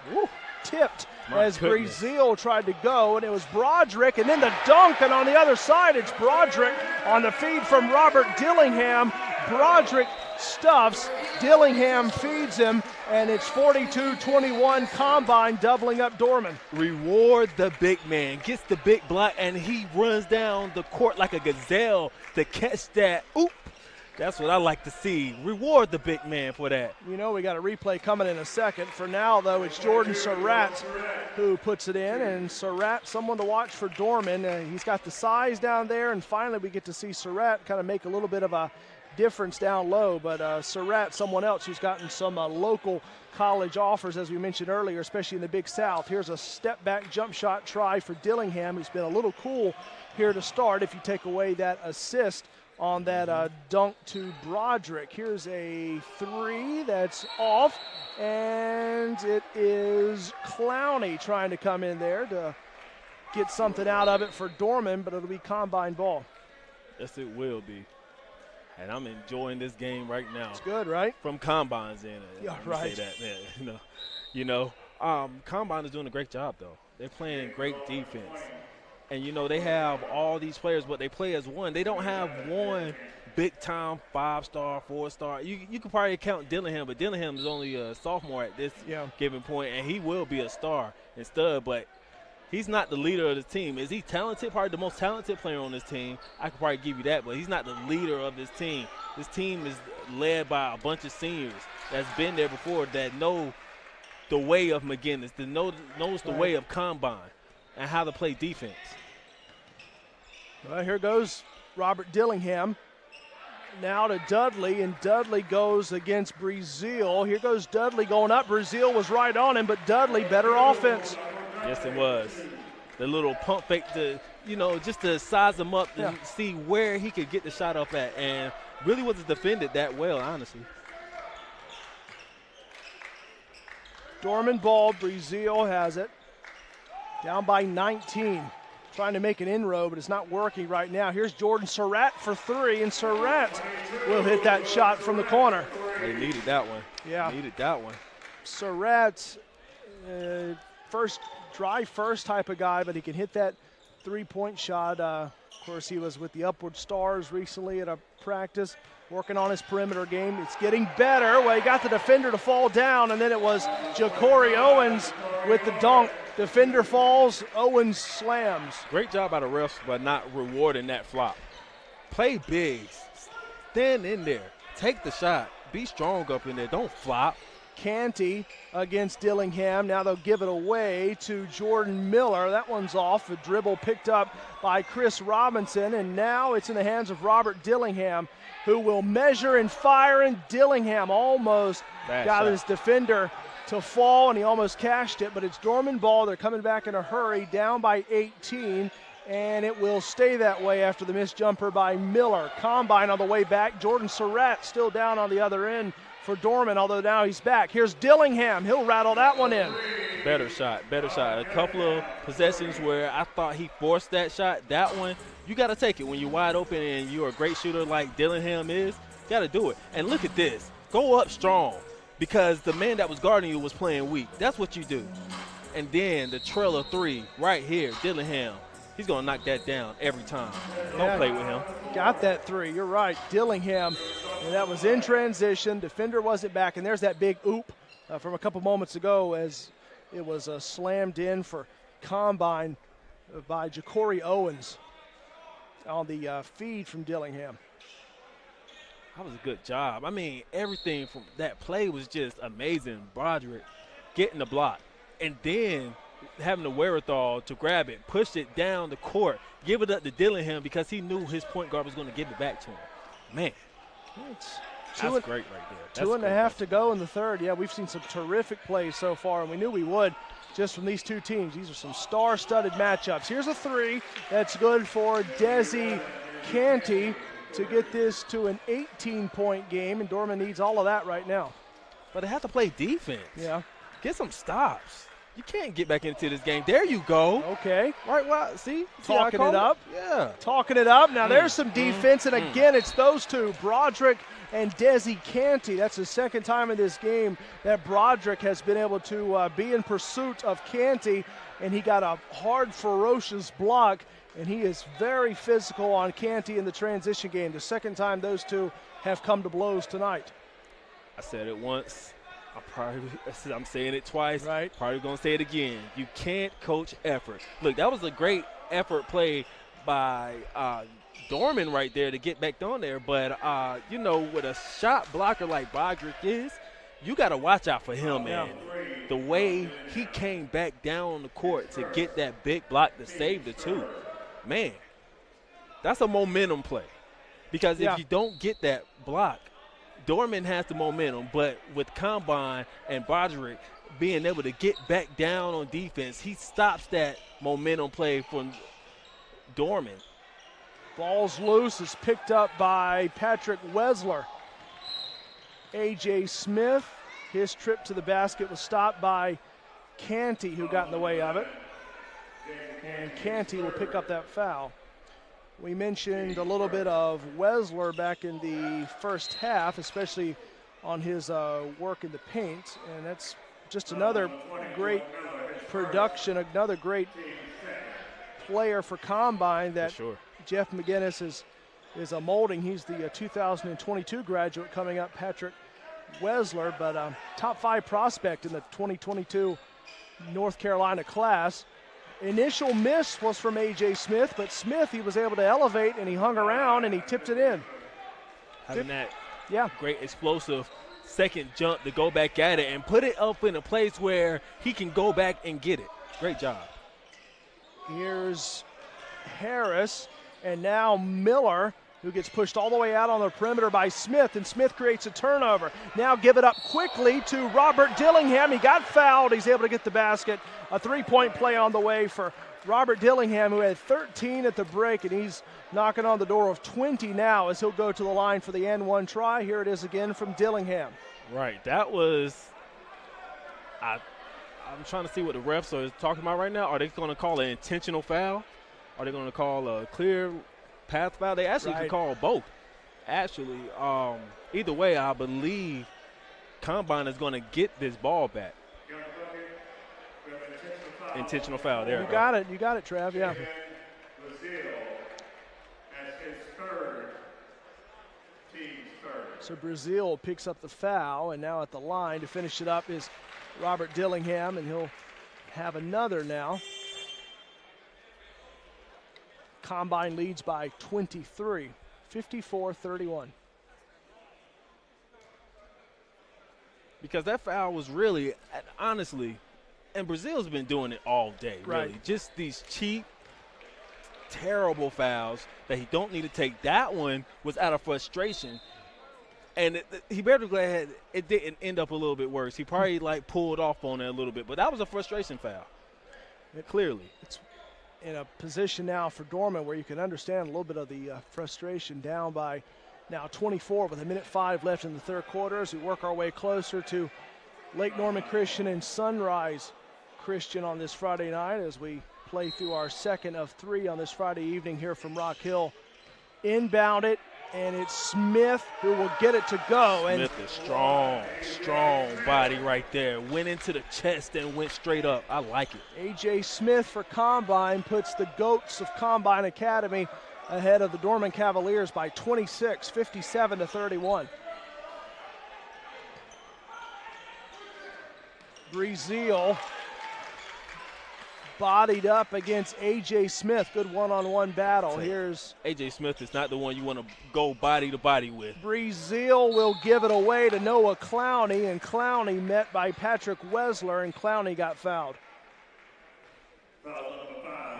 tipped as Breezeal tried to go, and it was Broderick, and then the dunk, and on the other side it's Broderick on the feed from Robert Dillingham. Broderick stuffs, Dillingham feeds him, and it's 42-21, Combine doubling up Dorman. Reward the big man, gets the big block, and he runs down the court like a gazelle to catch that. Oop! That's what I like to see. Reward the big man for that. You know, we got a replay coming in a second. For now, though, it's Jordan Surratt who puts it in, and Surratt, someone to watch for Dorman. He's got the size down there, and finally we get to see Surratt kind of make a little bit of a difference down low. But Surratt, someone else who's gotten some local college offers, as we mentioned earlier, especially in the Big South. Here's a step-back jump shot try for Dillingham, who's been a little cool here to start if you take away that assist on that dunk to Broderick. Here's a three that's off, and it is Clowney trying to come in there to get something out of it for Dorman, but it'll be Combine ball. Yes, it will be. And I'm enjoying this game right now. It's good, right? From Combine's end. Yeah, right. Say that, man. Combine is doing a great job, though. They're playing great defense. And, they have all these players, but they play as one. They don't have one big-time 5-star, 4-star. You could probably count Dillingham, but Dillingham is only a sophomore at this given point, and he will be a star and stud, but he's not the leader of the team. Is he talented? Probably the most talented player on this team. I could probably give you that, but he's not the leader of this team. This team is led by a bunch of seniors that's been there before that know the way of McGinnis, that knows the way of Combine and how to play defense. Well, here goes Robert Dillingham. Now to Dudley, and Dudley goes against Breazeal. Here goes Dudley going up. Breazeal was right on him, but Dudley, better offense. Yes, it was. The little pump fake to, just to size him up and see where he could get the shot up at, and really wasn't defended that well, honestly. Dorman ball, Breazeal has it. Down by 19. Trying to make an inroad, but it's not working right now. Here's Jordan Surratt for three, and Surratt will hit that shot from the corner. They needed that one. Yeah. Needed that one. Surratt, first type of guy, but he can hit that three-point shot. Of course, he was with the Upward Stars recently at a practice, working on his perimeter game. It's getting better. Well, he got the defender to fall down, and then it was Ja'Cory Owens with the dunk. Defender falls, Owens slams. Great job by the refs by not rewarding that flop. Play big. Stand in there. Take the shot. Be strong up in there. Don't flop. Canty against Dillingham. Now they'll give it away to Jordan Miller. That one's off. A dribble picked up by Chris Robinson, and now it's in the hands of Robert Dillingham, who will measure and fire, and Dillingham almost got his defender to fall, and he almost cashed it, but it's Dorman ball. They're coming back in a hurry, down by 18, and it will stay that way after the missed jumper by Miller. Combine on the way back. Jordan Surratt still down on the other end for Dorman, although now he's back. Here's Dillingham. He'll rattle that one in. Better shot. A couple of possessions where I thought he forced that shot. That one, you got to take it when you're wide open and you're a great shooter like Dillingham is. You got to do it. And look at this. Go up strong, because the man that was guarding you was playing weak. That's what you do. And then the trail of three right here, Dillingham. He's going to knock that down every time. Don't play with him. Got that three. You're right. Dillingham. And that was in transition. Defender wasn't back. And there's that big oop from a couple moments ago as it was slammed in for Combine by Ja'Cory Owens on the feed from Dillingham. That was a good job. I mean, everything from that play was just amazing. Broderick getting the block and then having the wherewithal to grab it, push it down the court, give it up to Dillingham because he knew his point guard was going to give it back to him. Man, that's great right there. That's 2.5 to go in the third. Yeah, we've seen some terrific plays so far, and we knew we would just from these two teams. These are some star-studded matchups. Here's a three that's good for Desi Canty to get this to an 18-point game, and Dorman needs all of that right now. But they have to play defense. Yeah. Get some stops. You can't get back into this game. There you go. Okay. Right, well, see Talking it up. Yeah. Talking it up. Now there's some defense, and again, it's those two, Broderick and Desi Canty. That's the second time in this game that Broderick has been able to be in pursuit of Canty, and he got a hard, ferocious block, and he is very physical on Canty in the transition game. The second time those two have come to blows tonight. I said it once. I'm saying it twice. Right. Probably going to say it again. You can't coach effort. Look, that was a great effort play by Dorman right there to get back on there. But, with a shot blocker like Broderick is, you got to watch out for him, man. The way he came back down on the court to get that big block to save the two. Man, that's a momentum play. Because if you don't get that block, Dorman has the momentum, but with Combine and Broderick being able to get back down on defense, he stops that momentum play from Dorman. Ball's loose, is picked up by Patrick Wesler. A.J. Smith, his trip to the basket was stopped by Canty, who got in the way of it. And Canty will pick up that foul. We mentioned a little bit of Wesler back in the first half, especially on his work in the paint, and that's just another great production, another great player for Combine that Jeff McGinnis is a molding. He's the 2022 graduate coming up, Patrick Wesler, but top 5 prospect in the 2022 North Carolina class. Initial miss was from A.J. Smith, but Smith, he was able to elevate, and he hung around, and he tipped it in. Having that great explosive second jump to go back at it and put it up in a place where he can go back and get it. Great job. Here's Harris. And now Miller, who gets pushed all the way out on the perimeter by Smith, and Smith creates a turnover. Now give it up quickly to Robert Dillingham. He got fouled. He's able to get the basket. A three-point play on the way for Robert Dillingham, who had 13 at the break, and he's knocking on the door of 20 now as he'll go to the line for the N1 try. Here it is again from Dillingham. Right, that was I'm trying to see what the refs are talking about right now. Are they going to call an intentional foul? Are they going to call a clear path foul? They actually can call both. Actually, either way, I believe Combine is going to get this ball back. Intentional foul there. You got it, Trav, yeah. So Brazil picks up the foul, and now at the line to finish it up is Robert Dillingham, and he'll have another now. Combine leads by 23, 54-31. Because that foul was really, honestly, and Brazil's been doing it all day, really. Right. Just these cheap, terrible fouls that he don't need to take. That one was out of frustration. And he better be glad it didn't end up a little bit worse. He probably, pulled off on it a little bit. But that was a frustration foul, clearly. It's in a position now for Dorman where you can understand a little bit of the frustration, down by now 24 with 1:05 left in the third quarter as we work our way closer to Lake Norman Christian and Sunrise Christian on this Friday night as we play through our second of three on this Friday evening here from Rock Hill. Inbound it, and it's Smith who will get it to go. Smith is strong body right there. Went into the chest and went straight up. I like it. A.J. Smith for Combine puts the GOATs of Combine Academy ahead of the Dorman Cavaliers by 26, 57-31. Brazil bodied up against A.J. Smith. Good one-on-one battle. Here's A.J. Smith is not the one you want to go body to body with. Brazil will give it away to Noah Clowney, and Clowney met by Patrick Wessler, and Clowney got fouled.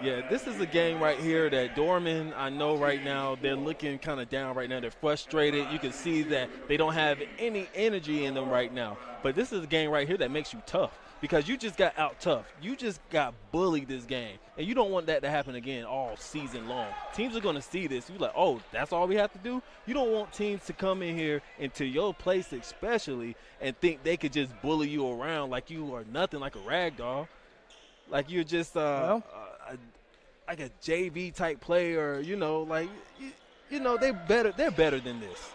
Yeah, this is a game right here that Dorman, I know right now, they're looking kind of down right now. They're frustrated. You can see that they don't have any energy in them right now. But this is a game right here that makes you tough because you just got out tough. You just got bullied this game. And you don't want that to happen again all season long. Teams are going to see this. You're like, oh, that's all we have to do? You don't want teams to come in here into your place especially and think they could just bully you around like you are nothing, like a rag doll. Like you're just like a JV type player, they're better than this.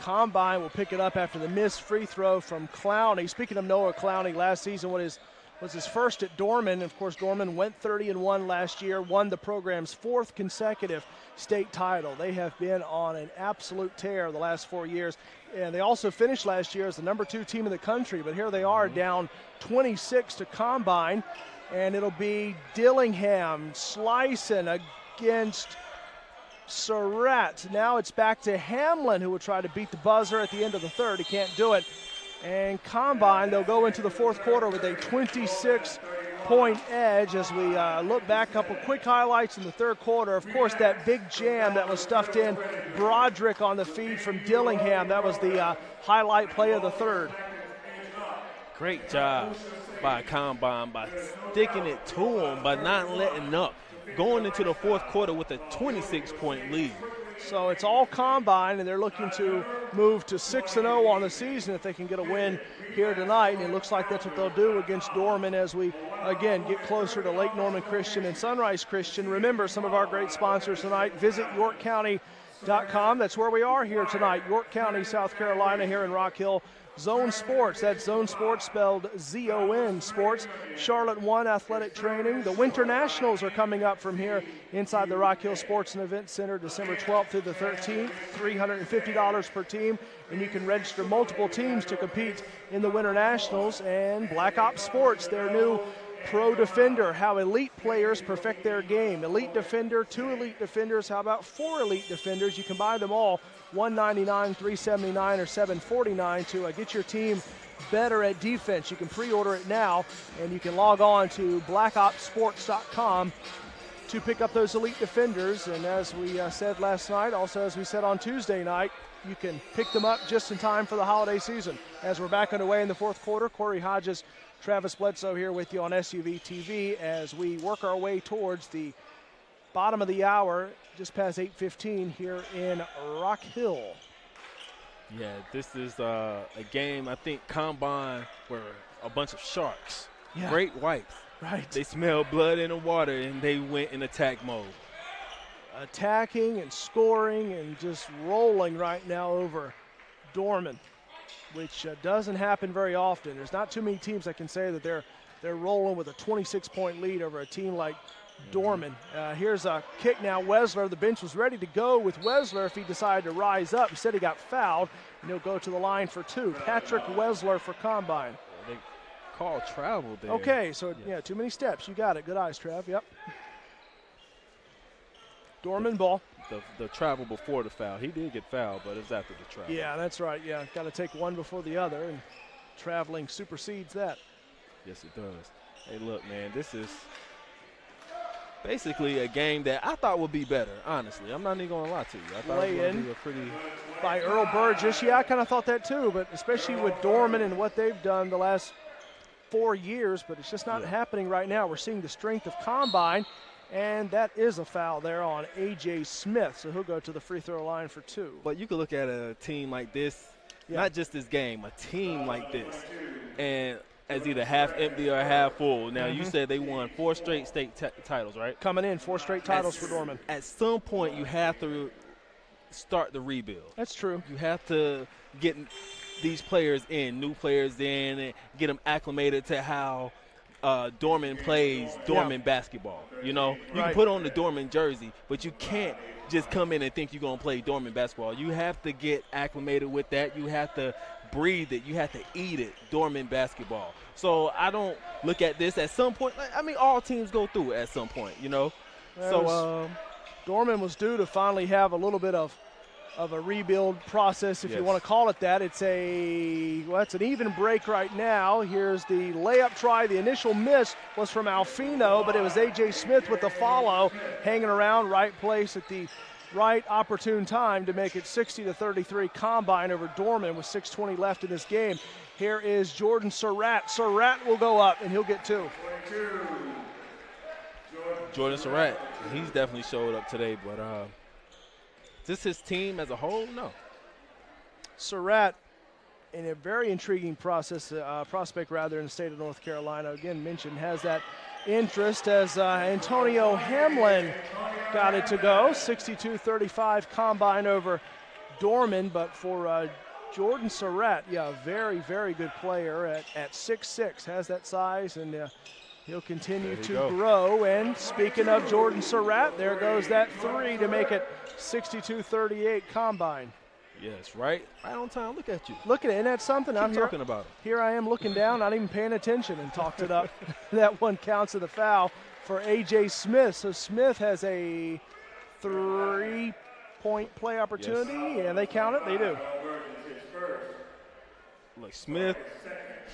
Combine will pick it up after the missed free throw from Clowney. Speaking of Noah Clowney, last season was his first at Dorman. Of course, Dorman went 30-1 last year, won the program's fourth consecutive state title. They have been on an absolute tear the last 4 years. And they also finished last year as the number 2 team in the country. But here they are down 26 to Combine. And it'll be Dillingham slicing against Surratt. Now it's back to Hamlin, who will try to beat the buzzer at the end of the third. He can't do it. And Combine, they'll go into the fourth quarter with a 26-point edge as we look back. A couple quick highlights in the third quarter. Of course, that big jam that was stuffed in Broderick on the feed from Dillingham. That was the highlight play of the third. Great job by Combine by sticking it to him, by not letting up, going into the fourth quarter with a 26-point lead. So it's all Combine, and they're looking to move to 6-0 on the season if they can get a win here tonight. And it looks like that's what they'll do against Dorman as we, again, get closer to Lake Norman Christian and Sunrise Christian. Remember some of our great sponsors tonight. Visit YorkCounty.com. That's where we are here tonight, York County, South Carolina, here in Rock Hill. Zone Sports, that's Zone Sports spelled Z-O-N Sports. Charlotte 1 Athletic Training. The Winter Nationals are coming up from here inside the Rock Hill Sports and Event Center December 12th through the 13th. $350 per team, and you can register multiple teams to compete in the Winter Nationals. And Black Ops Sports, their new Pro Defender, how elite players perfect their game. Elite Defender, 2 Elite Defenders, how about 4 Elite Defenders? You can buy them all, $199, $379, or $749 to get your team better at defense. You can pre-order it now, and you can log on to blackopsports.com to pick up those elite defenders. And as we said last night, also as we said on Tuesday night, you can pick them up just in time for the holiday season. As we're back underway in the fourth quarter, Corey Hodges, Travis Bledsoe here with you on SUV TV as we work our way towards the bottom of the hour, just past 8:15 here in Rock Hill. Yeah, this is a game, I think, Combine were a bunch of sharks. Yeah. Great whites. Right. They smelled blood in the water, and they went in attack mode. Attacking and scoring and just rolling right now over Dorman, which doesn't happen very often. There's not too many teams that can say that they're rolling with a 26-point lead over a team like Dorman. Here's a kick now. Wesler, the bench was ready to go with Wesler if he decided to rise up. Instead, he got fouled, and he'll go to the line for two. Patrick Wesler for Combine. They called travel there. Okay, so yeah, too many steps. You got it. Good eyes, Trav. Yep. Dorman ball. The travel before the foul. He did get fouled, but it was after the travel. Yeah, that's right. Yeah, got to take one before the other, and traveling supersedes that. Yes, it does. Hey, look, man, this is basically a game that I thought would be better, honestly. I'm not even going to lie to you. I thought it would be a pretty – by Earl Burgess. Yeah, I kind of thought that too, but especially with Dorman and what they've done the last 4 years, but it's just not happening right now. We're seeing the strength of Combine, and that is a foul there on A.J. Smith, so he'll go to the free throw line for two. But you could look at a team like this, not just this game, a team like this, and as either half empty or half full. Now, you said they won 4 straight state titles, right? Coming in, 4 straight titles for Dorman. At some point, you have to start the rebuild. That's true. You have to get these players in, new players in, and get them acclimated to how Dorman plays Dorman basketball. You know, you can put on the Dorman jersey, but you can't just come in and think you're going to play Dorman basketball. You have to get acclimated with that. You have to breathe it. You have to eat it, Dorman basketball. So I don't look at this at some point. I mean, all teams go through it at some point, you know. Dorman was due to finally have a little bit of a rebuild process, if you want to call it that. It's it's an even break right now. Here's the layup try. The initial miss was from Alfino, but it was A.J. Smith with the follow, hanging around right place at the right opportune time to make it 60-33 Combine over Dorman with 6:20 left in this game. Here is Jordan Surratt. Surratt will go up, and he'll get two. Jordan Surratt, he's definitely showed up today, but is this his team as a whole? No. Surratt, in a very intriguing prospect in the state of North Carolina, again mentioned, has that interest as Antonio Hamlin got it to go. 62-35 Combine over Dorman, but for Jordan Surratt, a very, very good player at 6'6", has that size, and he'll continue to grow. And speaking of Jordan Surratt, there goes that three to make it 62-38 Combine. Yes, right on time. Look at you. Look at it, and that's something. I'm talking about it. Here I am looking down, not even paying attention, and talked it up. That one counts as a foul for A.J. Smith. So Smith has a 3-point play opportunity, and they count it. They do. Look, Smith,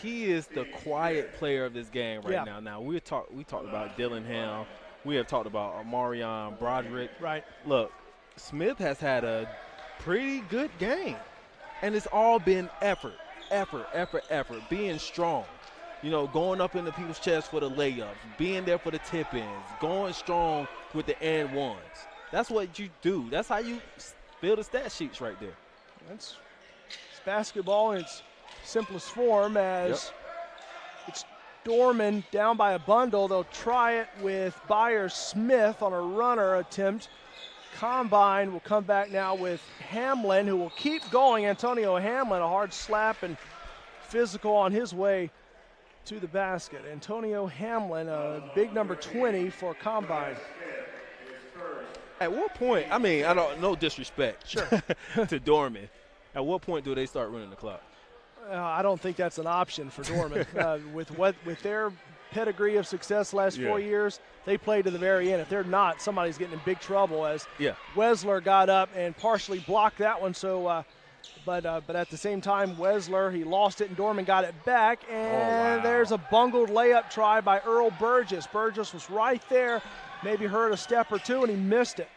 he is the quiet player of this game right now. Now, we talked about Dillingham. We have talked about Amarion Broderick. Right. Look, Smith has had a pretty good game, and it's all been effort, being strong. You know, going up into people's chests for the layups, being there for the tip-ins, going strong with the and ones. That's what you do. That's how you fill the stat sheets right there. It's basketball in its simplest form, as it's Dorman down by a bundle. They'll try it with Byers-Smith on a runner attempt. Combine will come back now with Hamlin, who will keep going. Antonio Hamlin, a hard slap and physical on his way to the basket. Antonio Hamlin, a big number 20 for Combine. At what point, I mean, I don't, no disrespect to Dorman. At what point do they start running the clock? I don't think that's an option for Dorman. With their pedigree of success the last 4 years, they play to the very end. If they're not, somebody's getting in big trouble, as Wesler got up and partially blocked that one. So, but at the same time, Wesler, he lost it, and Dorman got it back. And there's a bungled layup try by Earl Burgess. Burgess was right there maybe heard a step or two, and he missed it.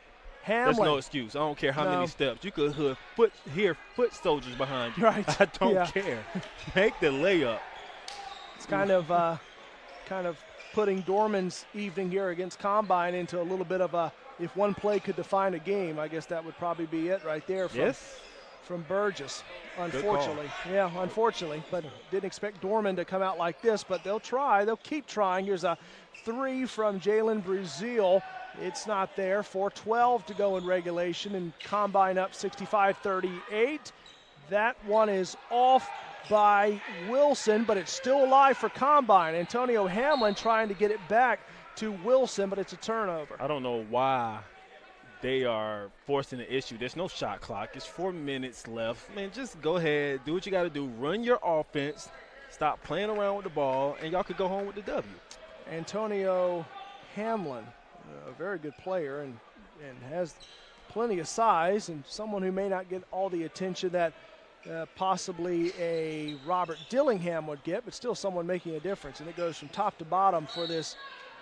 Hamlin. There's no excuse. I don't care how many steps. You could hear foot soldiers behind you. Right. I don't care. Make the layup. It's kind of putting Dorman's evening here against Combine into a little bit of a, if one play could define a game, I guess that would probably be it right there from Burgess, unfortunately. Yeah, unfortunately. But didn't expect Dorman to come out like this, but they'll try. They'll keep trying. Here's a 3 from Jalen Brazil. It's not there. 4:12 to go in regulation, and Combine up 65-38. That one is off by Wilson, but it's still alive for Combine. Antonio Hamlin trying to get it back to Wilson, but it's a turnover. I don't know why they are forcing the issue. There's no shot clock. It's 4 minutes left. Man, just go ahead, do what you got to do. Run your offense. Stop playing around with the ball, and y'all could go home with the W. Antonio Hamlin, a very good player and has plenty of size, and someone who may not get all the attention that possibly a Robert Dillingham would get, but still someone making a difference. And it goes from top to bottom for this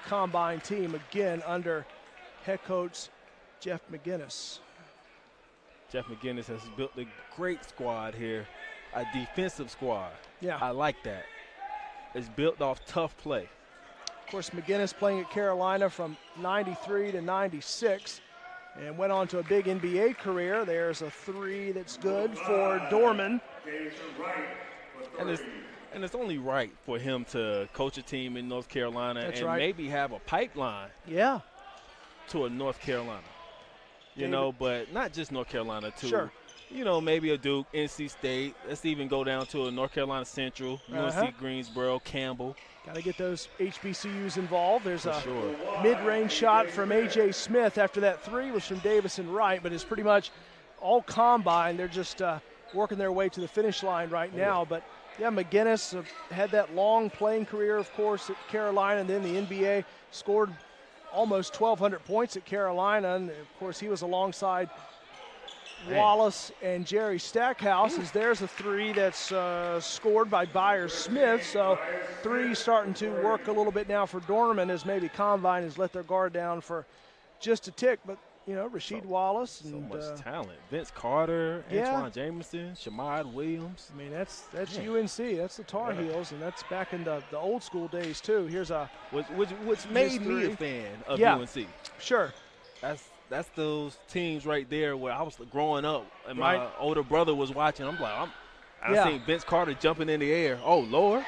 Combine team, again under head coach Jeff McGinnis. Jeff McGinnis has built a great squad here, a defensive squad. Yeah. I like that. It's built off tough play. Of course, McGinnis playing at Carolina from 93 to 96 and went on to a big NBA career. There's a 3 that's good for Dorman. And it's only right for him to coach a team in North Carolina maybe have a pipeline to a North Carolina. You know, but not just North Carolina, too. Sure. You know, maybe a Duke, NC State. Let's even go down to a North Carolina Central, UNC Greensboro, Campbell. Got to get those HBCUs involved. There's a mid-range shot from A.J. Smith. After that 3 was from Davison Wright, but it's pretty much all Combine. They're just working their way to the finish line right now. But, yeah, McGinnis had that long playing career, of course, at Carolina, and then the NBA, scored almost 1,200 points at Carolina. And, of course, he was alongside Wallace and Jerry Stackhouse, as there's a 3 that's scored by Byers Smith. So 3 starting to work a little bit now for Dorman, as maybe Combine has let their guard down for just a tick. But, you know, Rasheed Wallace. So much talent. Vince Carter, Antoine Jameson, Shamad Williams. I mean, that's UNC. That's the Tar Heels, and that's back in the old school days, too. Here's a which made me a fan of UNC. Sure. That's those teams right there where I was growing up and my older brother was watching. I'm like, I seen Vince Carter jumping in the air. Oh, Lord.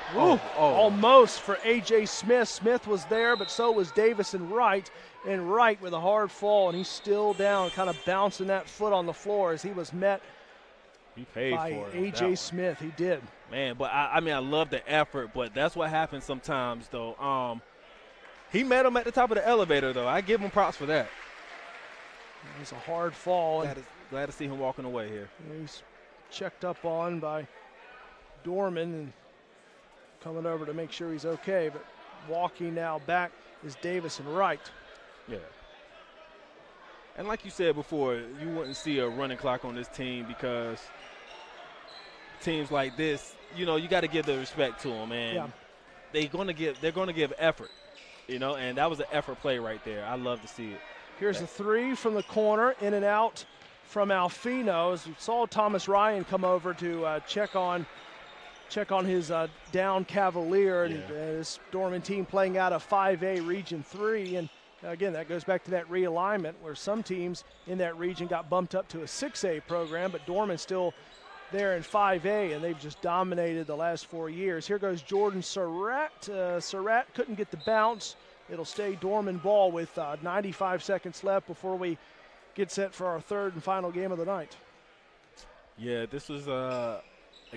Almost for A.J. Smith. Smith was there, but so was Davison Wright. And Wright with a hard fall, and he's still down, kind of bouncing that foot on the floor as he was met by A.J. Smith. He did. Man, but I mean, I love the effort, but that's what happens sometimes, though. He met him at the top of the elevator, though. I give him props for that. It was a hard fall. Glad to see him walking away here. He's checked up on by Dorman and coming over to make sure he's okay. But walking now back is Davison Wright. Yeah. And like you said before, you wouldn't see a running clock on this team because teams like this, you know, you got to give the respect to them, and they're going to give effort, you know, and that was an effort play right there. I love to see it. Here's a 3 from the corner, in and out from Alfino. As we saw Thomas Ryan come over to check on his down Cavalier, and this Dorman team playing out of 5A Region 3. And again, that goes back to that realignment where some teams in that region got bumped up to a 6A program, but Dorman's still there in 5A, and they've just dominated the last 4 years. Here goes Jordan Surratt. Surratt couldn't get the bounce. It'll stay Dorman ball with 95 seconds left before we get set for our 3rd and final game of the night. Yeah, this was a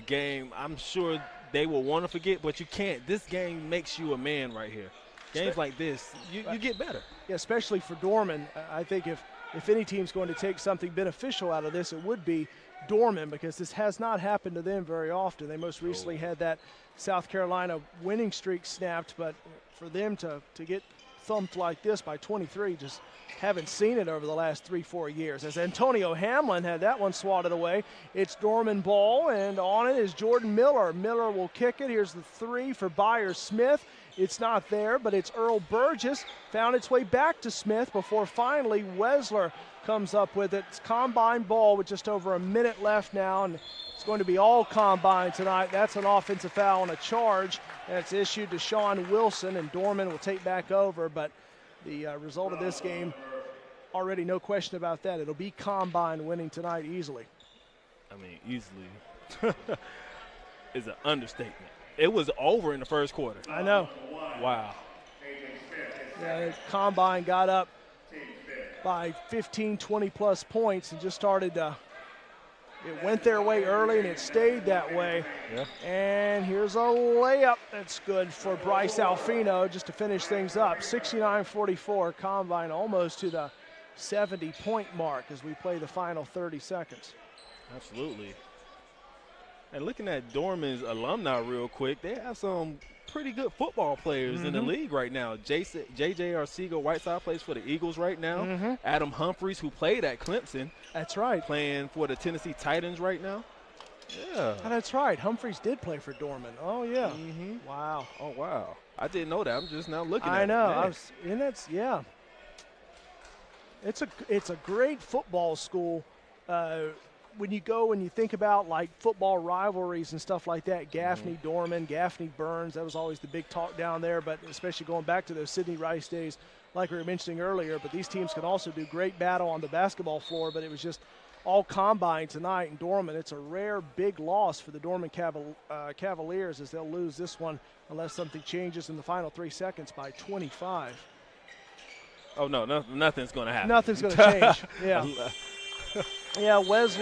game I'm sure they will want to forget, but you can't. This game makes you a man right here. Games like this, you get better. Yeah, especially for Dorman. I think if any team's going to take something beneficial out of this, it would be Dorman, because this has not happened to them very often. They most recently had that South Carolina winning streak snapped, but for them to get thumped like this by 23, just haven't seen it over the last 3-4 years. As Antonio Hamlin had that one swatted away, it's Dorman ball, and on it is Jordan Miller. Miller will kick it. Here's the 3 for Byers Smith, It's not there, but it's Earl Burgess. Found its way back to Smith before finally Wesler comes up with it. It's combine ball with just over a minute left now, and it's going to be all combine tonight. That's an offensive foul and a charge. That's issued to Sean Wilson, and Dorman will take back over. But the result of this game, already no question about that. It'll be combine winning tonight easily. I mean, easily is an understatement. It was over in the first quarter. I know. Wow. Yeah, combine got up by 15, 20-plus points and just started to it went their way early, and it stayed that way. Yeah. And here's a layup that's good for Bryce Alfino just to finish things up. 69-44, combine almost to the 70-point mark as we play the final 30 seconds. Absolutely. And looking at Dorman's alumni real quick, they have some pretty good football players in the league right now. J.J. Arcega-Whiteside plays for the Eagles right now. Adam Humphries, who played at Clemson. That's right. Playing for the Tennessee Titans right now. Yeah. Oh, that's right. Humphries did play for Dorman. Oh, yeah. Wow. Oh, wow. I didn't know that. I'm just now looking at it. I know. Man. And that's, yeah. It's a great football school. When you go and you think about like football rivalries and stuff like that, Gaffney, Dorman, Gaffney, Burns, that was always the big talk down there, but especially going back to those Sidney Rice days, like we were mentioning earlier, but these teams can also do great battle on the basketball floor, but it was just all combine tonight in Dorman. It's a rare big loss for the Dorman Cavaliers as they'll lose this one unless something changes in the final 3 seconds by 25. Oh, no, nothing's going to happen. Nothing's going to change, yeah. Yeah, Wes